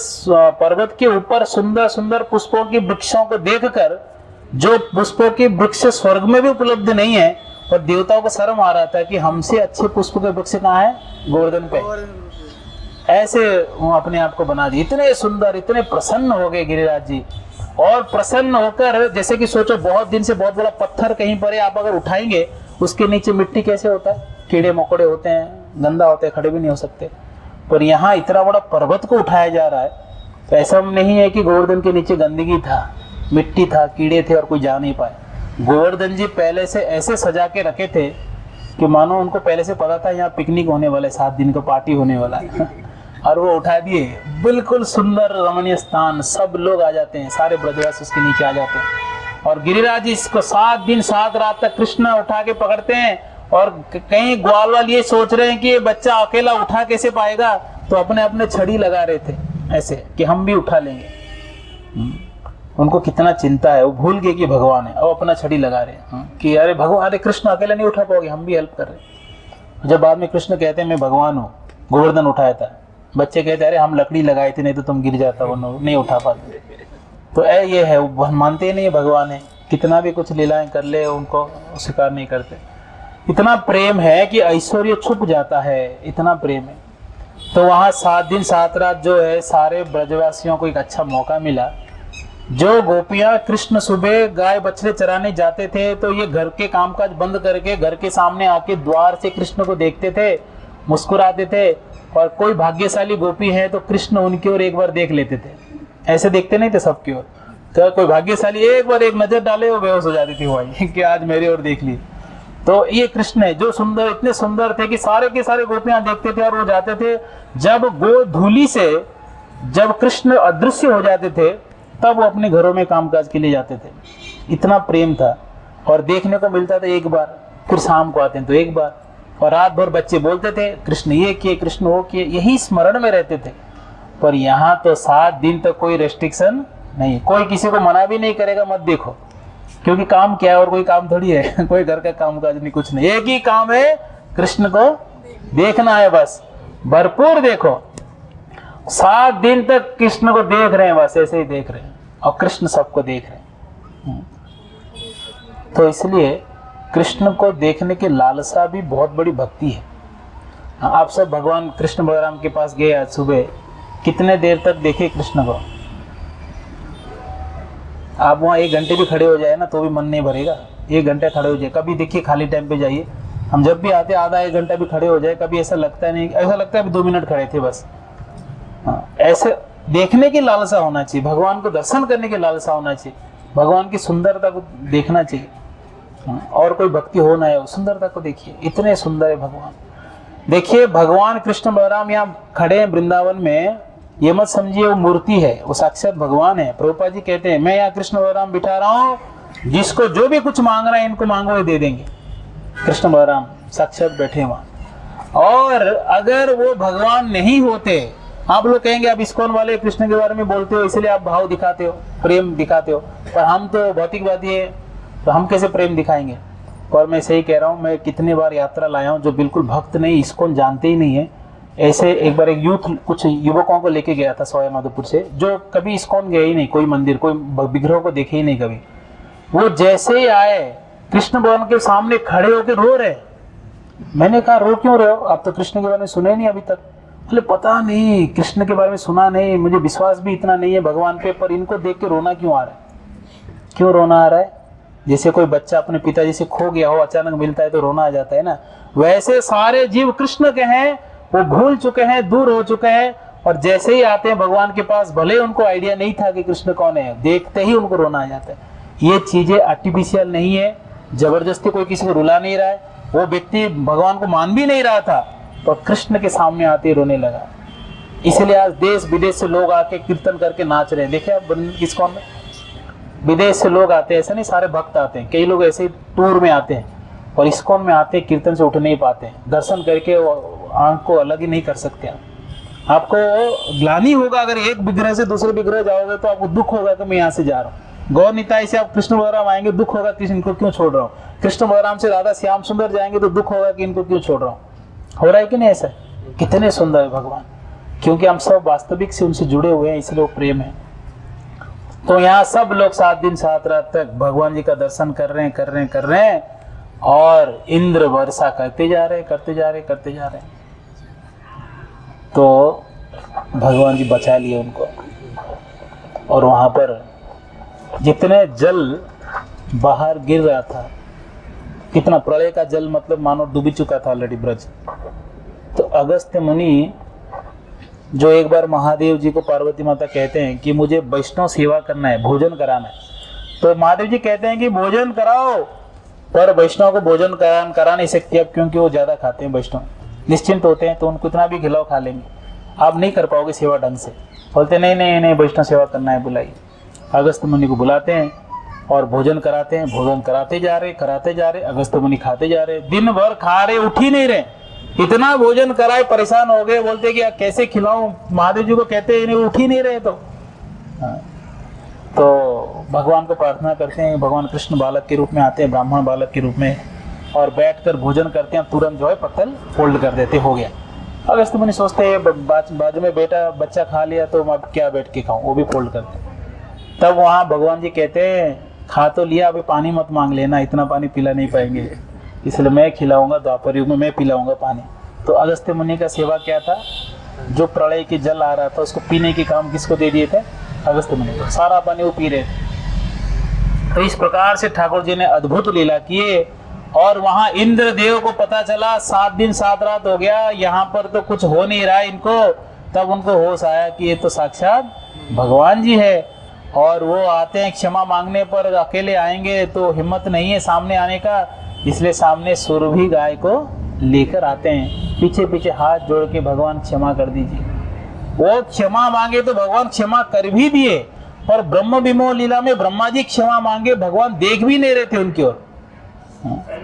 पर्वत के ऊपर सुंदर सुंदर पुष्पों की वृक्षों को देखकर, जो पुष्पों की वृक्ष स्वर्ग में भी उपलब्ध नहीं है, और देवताओं को शर्म आ रहा था कि हमसे अच्छे पुष्प के वृक्ष कहाँ है? गोवर्धन पे। ऐसे वो अपने आप को बना दिए, इतने सुंदर, इतने प्रसन्न हो गए गिरिराज जी। और प्रसन्न होकर जैसे कि सोचो बहुत दिन से बहुत बड़ा पत्थर कहीं पर है, आप अगर उठाएंगे उसके नीचे मिट्टी कैसे होता है? कीड़े मकोड़े होते हैं, गंदा होते हैं, खड़े भी नहीं हो सकते। पर यहाँ इतना बड़ा पर्वत को उठाया जा रहा है, तो ऐसा नहीं है कि गोवर्धन के नीचे गंदगी था, मिट्टी था, कीड़े थे और कोई जा नहीं पाए। गोवर्धन जी पहले से ऐसे सजा के रखे थे कि मानो उनको पहले से पता था यहाँ पिकनिक होने वाला है, 7 दिन का पार्टी होने वाला है और वो उठा दिए। बिल्कुल सुंदर रमणीय स्थान, सब लोग आ जाते हैं, सारे ब्रजवासी उसके नीचे आ जाते हैं। और गिरिराज जी इसको 7 दिन 7 रात तक कृष्ण उठा के पकड़ते हैं। और कहीं ग्वाल वाल ये सोच रहे हैं कि ये बच्चा अकेला उठा कैसे पाएगा, तो अपने अपने छड़ी लगा रहे थे ऐसे कि हम भी उठा लेंगे। उनको कितना चिंता है, वो भूल गए कि भगवान है, अब अपना छड़ी लगा रहे हैं कि अरे भगवान, अरे कृष्ण अकेला नहीं उठा पाओगे, हम भी हेल्प कर रहे हैं। जब बाद में कृष्ण कहते हैं मैं भगवान हूँ, गोवर्धन उठाया था, बच्चे कहते अरे हम लकड़ी लगाई थी, नहीं तो तुम गिर जाता, वो नहीं उठा पाते। तो ये है, वो मानते ही नहीं भगवान है, कितना भी कुछ लीलाएं कर ले उनको स्वीकार नहीं करते। इतना प्रेम है कि ऐश्वर्य छुप जाता है, इतना प्रेम है। तो वहाँ 7 दिन 7 रात जो है, सारे ब्रजवासियों को एक अच्छा मौका मिला। जो गोपियां कृष्ण सुबह गाय बछड़े चराने जाते थे तो ये घर के कामकाज बंद करके घर के सामने आके द्वार से कृष्ण को देखते थे, मुस्कुराते थे। और कोई भाग्यशाली गोपी है तो कृष्ण उनकी ओर एक बार देख लेते थे, ऐसे देखते नहीं थे सबकी ओर। तो कोई भाग्यशाली एक बार एक नजर डाले, वो बेहोश हो जाती थी वही कि आज मेरी ओर देख ली। तो ये कृष्ण है जो सुंदर, इतने सुंदर थे कि सारे के सारे गोपियां देखते थे और वो जाते थे। जब गोधूली से जब कृष्ण अदृश्य हो जाते थे तब वो अपने घरों में कामकाज के लिए जाते थे। इतना प्रेम था। और देखने को मिलता था एक बार, फिर शाम को आते हैं तो एक बार, और रात भर बच्चे बोलते थे कृष्ण ये किए, कृष्ण वो किए, यही स्मरण में रहते थे। पर यहाँ तो 7 दिन तक कोई रेस्ट्रिक्शन नहीं, कोई किसी को मना भी नहीं करेगा मत देखो, क्योंकि काम क्या है और कोई काम थोड़ी है कोई घर का काम काज नहीं, कुछ नहीं, एक ही काम है, कृष्ण को देखना है बस, भरपूर देखो। 7 दिन तक कृष्ण को देख रहे हैं, बस ऐसे ही देख रहे हैं, और कृष्ण सबको देख रहे हैं। तो इसलिए कृष्ण को देखने की लालसा भी बहुत बड़ी भक्ति है। आप सब भगवान कृष्ण बलराम के पास गए आज सुबह, कितने देर तक देखे कृष्ण को? आप वहाँ 1 घंटे भी खड़े हो जाए ना तो भी मन नहीं भरेगा। 1 घंटे खड़े हो जाए, कभी देखिए खाली टाइम पे जाइए, हम जब भी आते आधा 1 घंटा भी खड़े हो जाए, कभी ऐसा लगता नहीं, ऐसा लगता है अभी 2 मिनट खड़े थे बस। ऐसे देखने की लालसा होना चाहिए, भगवान को दर्शन करने की लालसा होना चाहिए, भगवान की सुंदरता को देखना चाहिए। और कोई भक्ति हो ना है, सुंदरता को देखिए, इतने सुंदर है भगवान। देखिए भगवान कृष्ण बलराम यहाँ खड़े हैं वृंदावन में, ये मत समझिए वो मूर्ति है, वो साक्षात भगवान है। प्रभुपाद जी कहते हैं मैं यहाँ कृष्ण बलराम बिठा रहा हूँ, जिसको जो भी कुछ मांग रहा है इनको मांगो ये दे देंगे। कृष्ण बलराम साक्षात बैठे वहाँ। और अगर वो भगवान नहीं होते, आप लोग कहेंगे आप इस्कॉन वाले कृष्ण के बारे में बोलते हो इसलिए आप भाव दिखाते हो, प्रेम दिखाते हो, पर हम तो भौतिकवादी है, तो हम कैसे प्रेम दिखाएंगे? और मैं सही कह रहा हूँ, मैं कितने बार यात्रा लाया हूँ, जो बिल्कुल भक्त नहीं, इस्कॉन जानते ही नहीं है, ऐसे एक बार एक यूथ कुछ युवकों को लेके गया था सवाई माधोपुर से, जो कभी इस्कॉन गए ही नहीं, कोई मंदिर कोई विग्रह को देखे ही नहीं कभी। वो जैसे ही आए कृष्ण भगवान के सामने खड़े होकर रो रहे। मैंने कहा रो क्यों रहे हो, आप तो कृष्ण के बारे में सुने नहीं अभी तक? बोले पता नहीं, कृष्ण के बारे में सुना नहीं, मुझे विश्वास भी इतना नहीं है भगवान पे, पर इनको देख के रोना क्यों आ रहा है? क्यों रोना आ रहा है? जैसे कोई बच्चा अपने पिताजी से खो गया हो, अचानक मिलता है तो रोना आ जाता है ना, वैसे सारे जीव कृष्ण के हैं, वो भूल चुके हैं, दूर हो चुके हैं, और जैसे ही आते हैं भगवान के पास, भले उनको आइडिया नहीं था कि कृष्ण कौन है, देखते ही उनको रोना आ जाता है। ये चीजें आर्टिफिशियल नहीं है, जबरदस्ती कोई किसी को रुला नहीं रहा है, वो व्यक्ति भगवान को मान भी नहीं रहा था, तो कृष्ण के सामने आते रोने लगा। इसलिए आज देश विदेश से लोग आके कीर्तन करके नाच रहे हैं। देखिए आप इस्कॉन में विदेश से लोग आते हैं, ऐसे नहीं सारे भक्त आते हैं, कई लोग ऐसे ही टूर में आते हैं, और इस्कॉन में आते हैं, कीर्तन से उठ नहीं पाते हैं, दर्शन करके आंख को अलग ही नहीं कर सकते। आपको ग्लानि होगा, अगर एक विग्रह से दूसरे विग्रह जाओगे तो आपको दुख होगा कि मैं यहाँ से जा रहा हूँ। गौर निताई से आप कृष्ण बलराम आएंगे, दुख होगा कि इनको क्यों छोड़ रहा हूँ। कृष्ण बलराम से राधा श्याम सुंदर जाएंगे तो दुख होगा कि इनको क्यों छोड़ रहा हूँ। हो रहा है कि नहीं ऐसा? कितने सुंदर है भगवान, क्योंकि हम सब वास्तविक से उनसे जुड़े हुए हैं, इसलिए वो प्रेम है। तो यहाँ सब लोग 7 दिन 7 रात तक भगवान जी का दर्शन कर रहे हैं, और इंद्र वर्षा करते जा रहे हैं। तो भगवान जी बचा लिए उनको, और वहां पर जितने जल बाहर गिर रहा था, कितना प्रलय का जल, मतलब मानो डूबी चुका था ऑलरेडी ब्रज। तो अगस्त्य मुनि जो एक बार महादेव जी को पार्वती माता कहते हैं कि मुझे वैष्णव सेवा करना है, भोजन कराना है, तो महादेव जी कहते हैं कि भोजन कराओ, पर वैष्णव को भोजन करा नहीं सकते अब, क्योंकि वो ज्यादा खाते हैं, वैष्णव निश्चिंत होते हैं, तो उनको इतना भी खिलाओ खा लेंगे, आप नहीं कर पाओगे सेवा ढंग से। बोलते नहीं वैष्णव सेवा करना है, बुलाइए। अगस्त्य मुनि को बुलाते हैं और भोजन कराते हैं, भोजन कराते जा रहे, अगस्त्य मुनि खाते जा रहे, दिन भर खा रहे, उठ ही नहीं रहे, इतना भोजन कराए परेशान हो गए, बोलते कि कैसे खिलाऊं, महादेव जी को कहते हैं उठ ही नहीं रहे। तो भगवान को प्रार्थना करते हैं, भगवान कृष्ण बालक के रूप में आते हैं, ब्राह्मण बालक के रूप में, और बैठकर भोजन करते हैं, तुरंत जो है पत्तल फोल्ड कर देते, हो गया। अगस्त्य मुनि सोचते हैं बाजू में बच्चा खा लिया तो मैं क्या बैठ के खाऊं, वो भी फोल्ड करते। तब वहाँ भगवान जी कहते हैं खा तो लिया, अभी पानी मत मांग लेना, इतना पानी पिला नहीं पाएंगे, इसलिए मैं खिलाऊंगा, द्वापर युग में मैं पिलाऊंगा पानी। तो अगस्त्य मुनि का सेवा क्या था, जो प्रलय के जल आ रहा था उसको पीने के काम किसको दे दिए थे? अगस्त्य मुनि को, सारा पानी वो पी रहे थे। तो इस प्रकार से ठाकुर जी ने अद्भुत लीला किए, और वहां इंद्रदेव को पता चला 7 दिन 7 रात हो गया, यहाँ पर तो कुछ हो नहीं रहा है इनको, तब उनको होश आया कि ये तो साक्षात भगवान जी है, और वो आते हैं क्षमा मांगने पर, अकेले आएंगे तो हिम्मत नहीं है सामने आने का, इसलिए सामने सुरभि गाय को लेकर आते हैं, पीछे पीछे हाथ जोड़ के भगवान क्षमा कर दीजिए। वो क्षमा मांगे तो भगवान क्षमा कर भी दिए, पर ब्रह्म विमोह लीला में ब्रह्मा जी क्षमा मांगे, भगवान देख भी नहीं रहे थे उनकी ओर।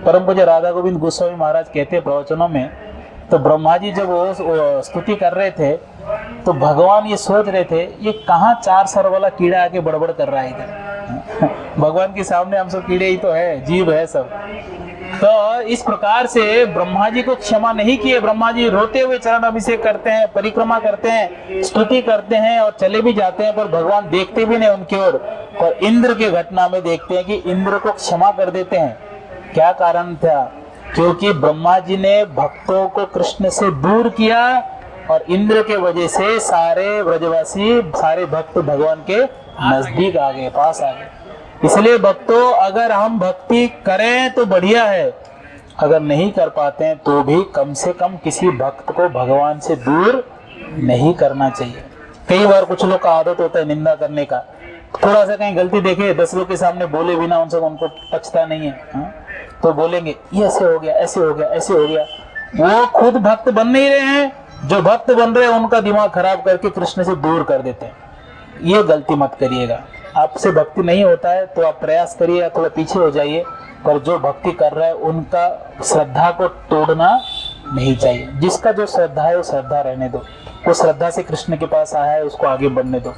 परम पूज्य राधा गोविंद गोस्वामी महाराज कहते हैं प्रवचनों में, तो ब्रह्मा जी जब वो स्तुति कर रहे थे तो भगवान ये सोच रहे थे ये कहाँ 4 सर वाला कीड़ा आके बड़बड़ कर रहा है इधर। भगवान के सामने हम सब कीड़े ही तो है, जीव है सब। तो इस प्रकार से ब्रह्मा जी को क्षमा नहीं किए। ब्रह्मा जी रोते हुए चरण अभिषेक करते हैं, परिक्रमा करते हैं, स्तुति करते हैं और चले भी जाते हैं, पर भगवान देखते भी नहीं उनकी ओर। और इंद्र के घटना में देखते हैं कि इंद्र को क्षमा कर देते हैं। क्या कारण था? क्योंकि ब्रह्मा जी ने भक्तों को कृष्ण से दूर किया और इंद्र के वजह से सारे ब्रजवासी, सारे भक्त भगवान के नजदीक आ गए, पास आ गए। इसलिए भक्तों, अगर हम भक्ति करें तो बढ़िया है, अगर नहीं कर पाते हैं तो भी कम से कम किसी भक्त को भगवान से दूर नहीं करना चाहिए। कई बार कुछ लोग का आदत होता है निंदा करने का, थोड़ा सा कहीं गलती देखे 10 लोग के सामने बोले बिना उनको पछता नहीं है, तो बोलेंगे ये ऐसे हो गया, ऐसे हो गया, ऐसे हो गया। वो खुद भक्त बन नहीं रहे हैं, जो भक्त बन रहे हैं उनका दिमाग खराब करके कृष्ण से दूर कर देते हैं। ये गलती मत करिएगा। आपसे भक्ति नहीं होता है तो आप प्रयास करिए, थोड़ा पीछे हो जाइए, पर जो भक्ति कर रहा है उनका श्रद्धा को तोड़ना नहीं चाहिए। जिसका जो श्रद्धा है वो श्रद्धा रहने दो, वो श्रद्धा से कृष्ण के पास आया है उसको आगे बढ़ने दो।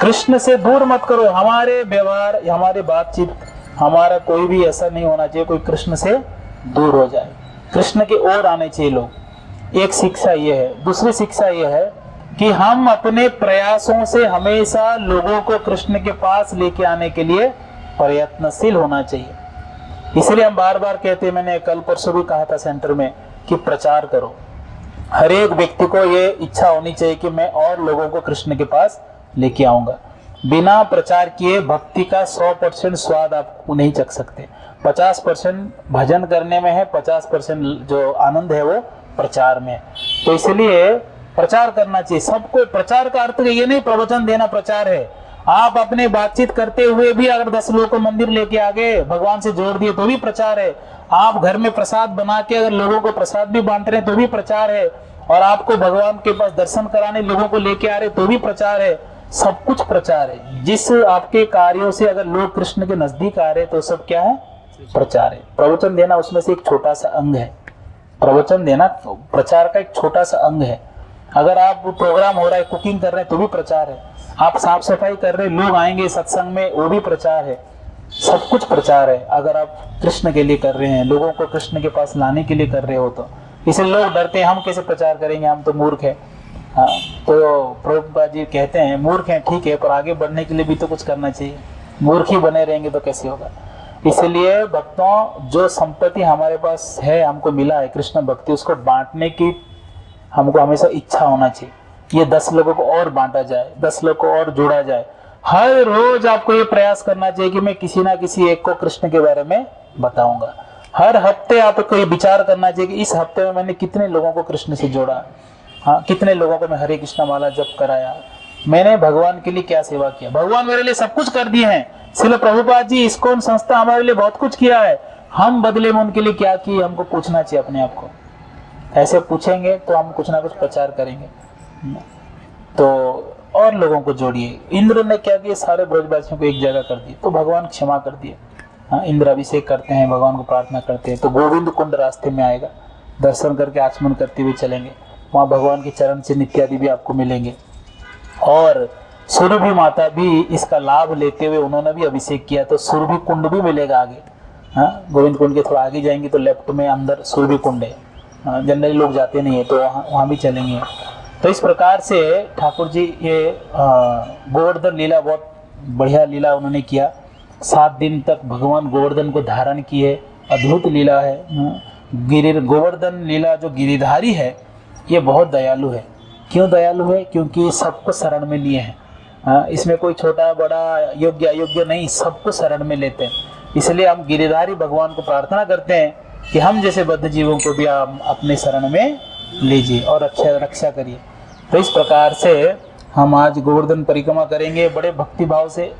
कृष्ण से दूर मत करो। हमारे व्यवहार, हमारे बातचीत, हमारा कोई भी ऐसा नहीं होना चाहिए कोई कृष्ण से दूर हो जाए। कृष्ण की ओर आने चाहिए लोग। एक शिक्षा ये है। दूसरी शिक्षा ये है कि हम अपने प्रयासों से हमेशा लोगों को कृष्ण के पास लेके आने के लिए प्रयत्नशील होना चाहिए। इसलिए हम बार बार कहते हैं, मैंने कल परसों भी कहा था सेंटर में, कि प्रचार करो। हर एक व्यक्ति को ये इच्छा होनी चाहिए कि मैं और लोगों को कृष्ण के पास लेके आऊंगा। बिना प्रचार किए भक्ति का 100% स्वाद आप नहीं चख सकते। 50% भजन करने में है, 50% जो आनंद है वो प्रचार में। तो इसलिए प्रचार करना चाहिए सबको। प्रचार का अर्थ ये नहीं प्रवचन देना प्रचार है। आप अपने बातचीत करते हुए भी अगर 10 लोगों को मंदिर लेके आ गए, भगवान से जोड़ दिए, तो भी प्रचार है। आप घर में प्रसाद बना के अगर लोगों को प्रसाद भी बांट रहे हैं तो भी प्रचार है। और आपको भगवान के पास दर्शन कराने लोगों को लेके आ रहे तो भी प्रचार है। सब कुछ प्रचार है। जिस आपके कार्यों से अगर लोग कृष्ण के नजदीक आ रहे तो सब क्या है? प्रचार है। प्रवचन देना उसमें से एक छोटा सा अंग है। प्रवचन देना प्रचार का एक छोटा सा अंग है। अगर आप प्रोग्राम हो रहा है, कुकिंग कर रहे हैं तो भी प्रचार है। आप साफ सफाई कर रहे हैं, लोग आएंगे सत्संग में, वो भी प्रचार है। सब कुछ प्रचार है। अगर आप कृष्ण के लिए कर रहे हैं, लोगों को कृष्ण के पास लाने के लिए कर रहे हो तो। इसलिए लोग डरते हैं, हम कैसे प्रचार करेंगे, हम तो मूर्ख है। हाँ, तो प्रभुपाद जी कहते हैं मूर्ख हैं ठीक है, पर आगे बढ़ने के लिए भी तो कुछ करना चाहिए। मूर्ख ही बने रहेंगे तो कैसे होगा। इसलिए भक्तों, जो संपत्ति हमारे पास है, हमको मिला है कृष्ण भक्ति, उसको बांटने की हमको हमेशा इच्छा होना चाहिए। ये 10 लोगों को और बांटा जाए, 10 लोगों को और जोड़ा जाए। हर रोज आपको ये प्रयास करना चाहिए कि मैं किसी ना किसी एक को कृष्ण के बारे में बताऊंगा। हर हफ्ते आपको ये विचार करना चाहिए कि इस हफ्ते में मैंने कितने लोगों को कृष्ण से जोड़ा। हाँ, कितने लोगों को मैं हरे कृष्णा माला जप कराया, मैंने भगवान के लिए क्या सेवा किया। भगवान मेरे लिए सब कुछ कर दिए हैं। श्रील प्रभुपाद जी, इस्कॉन संस्था हमारे लिए बहुत कुछ किया है, हम बदले में उनके लिए क्या किए, हमको पूछना चाहिए अपने आप को। ऐसे पूछेंगे तो हम कुछ ना कुछ प्रचार करेंगे। तो और लोगों को जोड़िए। इंद्र ने क्या किया, सारे ब्रजवासियों को एक जगह कर दिए, तो भगवान क्षमा कर दिए। हाँ, इंद्र अभिषेक करते हैं, भगवान को प्रार्थना करते हैं, तो गोविंद कुंड रास्ते में आएगा, दर्शन करके आचमन करते हुए चलेंगे। वहाँ भगवान के चरण चिन्ह इत्यादि भी आपको मिलेंगे। और सुरभि माता भी इसका लाभ लेते हुए उन्होंने भी अभिषेक किया, तो सुरभि कुंड भी मिलेगा आगे। हाँ, गोविंद कुंड के थोड़ा आगे जाएंगे तो लेफ्ट में अंदर सुरभि कुंड है। जनरली लोग जाते नहीं है, तो वहाँ भी चलेंगे। तो इस प्रकार से ठाकुर जी ये गोवर्धन लीला बहुत बढ़िया लीला उन्होंने किया। 7 दिन तक भगवान गोवर्धन को धारण किए, अद्भुत लीला है। गोवर्धन लीला जो गिरिधारी है ये बहुत दयालु है। क्यों दयालु है? क्योंकि सबको शरण में लिए हैं। इसमें कोई छोटा बड़ा योग्य अयोग्य नहीं, सबको शरण में लेते हैं। इसलिए हम गिरिधारी भगवान को प्रार्थना करते हैं कि हम जैसे बद्ध जीवों को भी आप अपने शरण में लीजिए और रक्षा करिए। तो इस प्रकार से हम आज गोवर्धन परिक्रमा करेंगे बड़े भक्ति भाव से।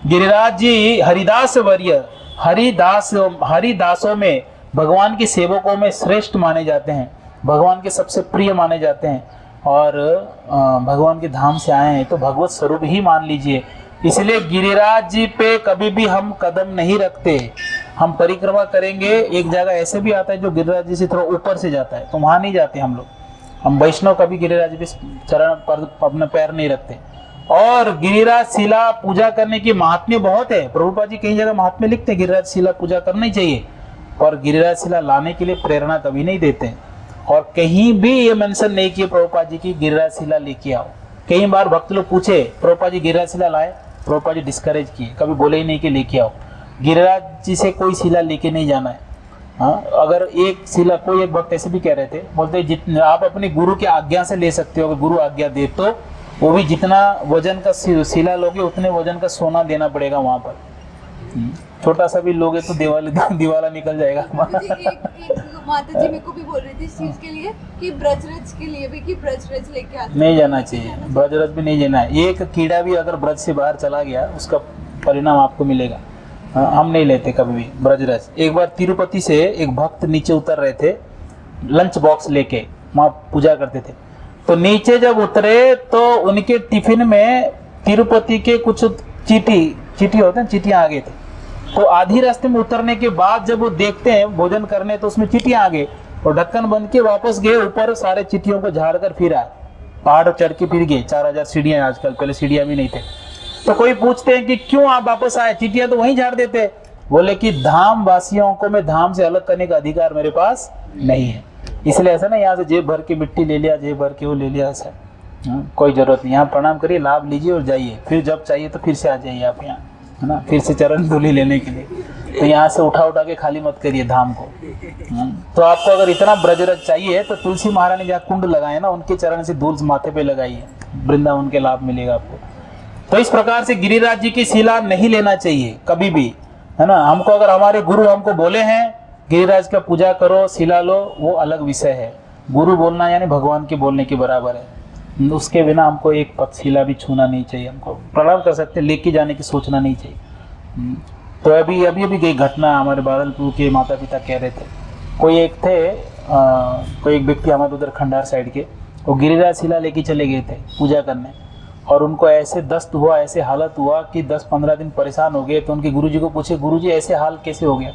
गिरिराज जी हरिदास वर्य, हरिदासों में भगवान के सेवकों में श्रेष्ठ माने जाते हैं, भगवान के सबसे प्रिय माने जाते हैं और भगवान के धाम से आए हैं तो भगवत स्वरूप ही मान लीजिए। इसलिए गिरिराज जी पे कभी भी हम कदम नहीं रखते। हम परिक्रमा करेंगे, एक जगह ऐसे भी आता है जो गिरिराज जी से थोड़ा ऊपर से जाता है, तो वहां नहीं जाते हम लोग। हम वैष्णव कभी गिरिराज पे चरण पर अपना पैर नहीं रखते। और गिरिराज शिला पूजा करने की महात्म्य बहुत है। प्रभुपाद जी कई जगह महात्म्य लिखते हैं गिरिराज शिला पूजा करनी चाहिए, और गिरिराज शिला लाने के लिए प्रेरणा कभी नहीं देते। और कहीं भी ये मेंशन नहीं किए प्रभुपाद जी की गिरिराज शिला लेके आओ। कई बार भक्त लोग पूछे प्रभुपाद जी गिरिराज शिला लाए, प्रभुपाद जी डिस्करेज किए, कभी बोले ही नहीं कि लेके आओ। गिरिराज जी से कोई शिला लेके नहीं जाना है। हाँ, अगर एक शिला, कोई एक भक्त ऐसे भी कह रहे थे, बोलते जितना आप अपने गुरु की आज्ञा से ले सकते हो, अगर गुरु आज्ञा दे तो वो भी जितना वजन का शिला लोगे उतने वजन का सोना देना पड़ेगा वहां पर। छोटा सा भी लोगे तो दिवाला निकल जाएगा। एक माता जी मेरे को भी बोल रही थी इस चीज के लिए कि ब्रजरज के लिए भी कि ब्रजरज लेके आते नहीं जाना चाहिए, ब्रजरज भी नहीं जाना है। एक कीड़ा भी अगर ब्रज से बाहर चला गया उसका परिणाम आपको मिलेगा। हम नहीं लेते कभी भी ब्रजरज। एक बार तिरुपति से एक भक्त नीचे उतर रहे थे लंच बॉक्स लेके, वहाँ पूजा करते थे, तो नीचे जब उतरे तो उनके टिफिन में तिरुपति के कुछ चीटी होते हैं, चीटियाँ आ गए थे। तो आधी रास्ते में उतरने के बाद जब वो देखते हैं भोजन करने तो उसमें चीटियाँ आ गए, और ढक्कन बंद के वापस गए ऊपर, सारे चीटियों को झाड़ कर फिर आए, पहाड़ चढ़ के फिर गए। 4000 सीढ़ियाँ आजकल, पहले सीढ़ियाँ भी नहीं थे। तो कोई पूछते हैं कि क्यों आप वापस आए, चीटियाँ तो वहीं झाड़ देते। बोले कि धाम वासियों को मैं धाम से अलग करने का अधिकार मेरे पास नहीं है, इसलिए ऐसा ना यहाँ से जेब भर के मिट्टी ले लिया, जेब भर के वो ले लिया, ऐसा कोई जरूरत नहीं। यहाँ प्रणाम करिए, लाभ लीजिए और जाइए, फिर जब चाहिए तो फिर से आ जाइए आप यहाँ, है ना, फिर से चरण धूलि लेने के लिए। तो यहाँ से उठा के खाली मत करिए धाम को। तो आपको अगर इतना ब्रजरज चाहिए तो तुलसी महारानी जहाँ कुंड लगाए ना, उनके चरण से धूल माथे पे लगाइए, वृंदावन के लाभ मिलेगा आपको। तो इस प्रकार से गिरिराज जी की शिला नहीं लेना चाहिए कभी भी, है ना। हमको अगर हमारे गुरु हमको बोले हैं गिरिराज का पूजा करो, शिला लो, वो अलग विषय है। गुरु बोलना यानी भगवान के बोलने के बराबर है। उसके बिना हमको एक पद शिला भी छूना नहीं चाहिए। हमको प्रणाम कर सकते, लेके जाने की सोचना नहीं चाहिए। तो अभी गई घटना, हमारे बादलपुर के माता पिता कह रहे थे, कोई एक व्यक्ति हमारे उधर खंडार साइड के, वो गिरिराज शिला लेके चले गए थे पूजा करने, और उनको ऐसे दस्त हुआ, ऐसे हालत हुआ कि 10-15 दिन परेशान हो गए। तो उनके गुरुजी को पूछे, गुरुजी ऐसे हाल कैसे हो गया?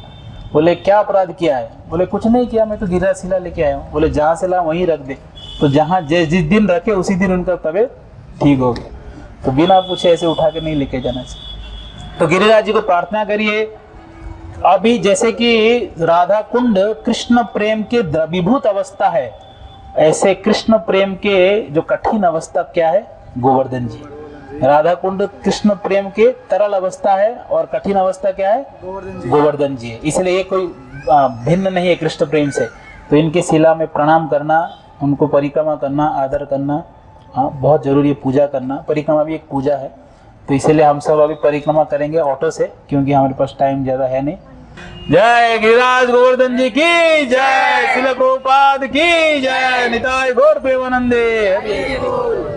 बोले क्या अपराध किया है? बोले कुछ नहीं किया, मैं तो गिरिराज शिला लेके आया हूँ। बोले जहाँ से ला वहीं रख दे। तो जहाँ जिस दिन रखे उसी दिन उनका तबीयत ठीक हो गया। तो बिना पूछे ऐसे उठा के नहीं लेके जाना चाहिए। तो गिरिराज जी को प्रार्थना करिए। अभी जैसे कि राधा कुंड कृष्ण प्रेम के द्रवीभूत अवस्था है, ऐसे कृष्ण प्रेम के जो कठिन अवस्था क्या है? गोवर्धन जी। राधा कुंड कृष्ण प्रेम के तरल अवस्था है और कठिन अवस्था क्या है? गोवर्धन जी है। इसलिए ये कोई भिन्न नहीं है कृष्ण प्रेम से। तो इनके शिला में प्रणाम करना, उनको परिक्रमा करना, आदर करना, हाँ बहुत जरूरी है। पूजा करना, परिक्रमा भी एक पूजा है। तो इसीलिए हम सब अभी परिक्रमा करेंगे ऑटो से, क्योंकि हमारे पास टाइम ज्यादा है नहीं। जय गिरिराज गोवर्धन जी की जय, श्रील प्रभुपाद की जय, निताय गौर प्रेमानंदे।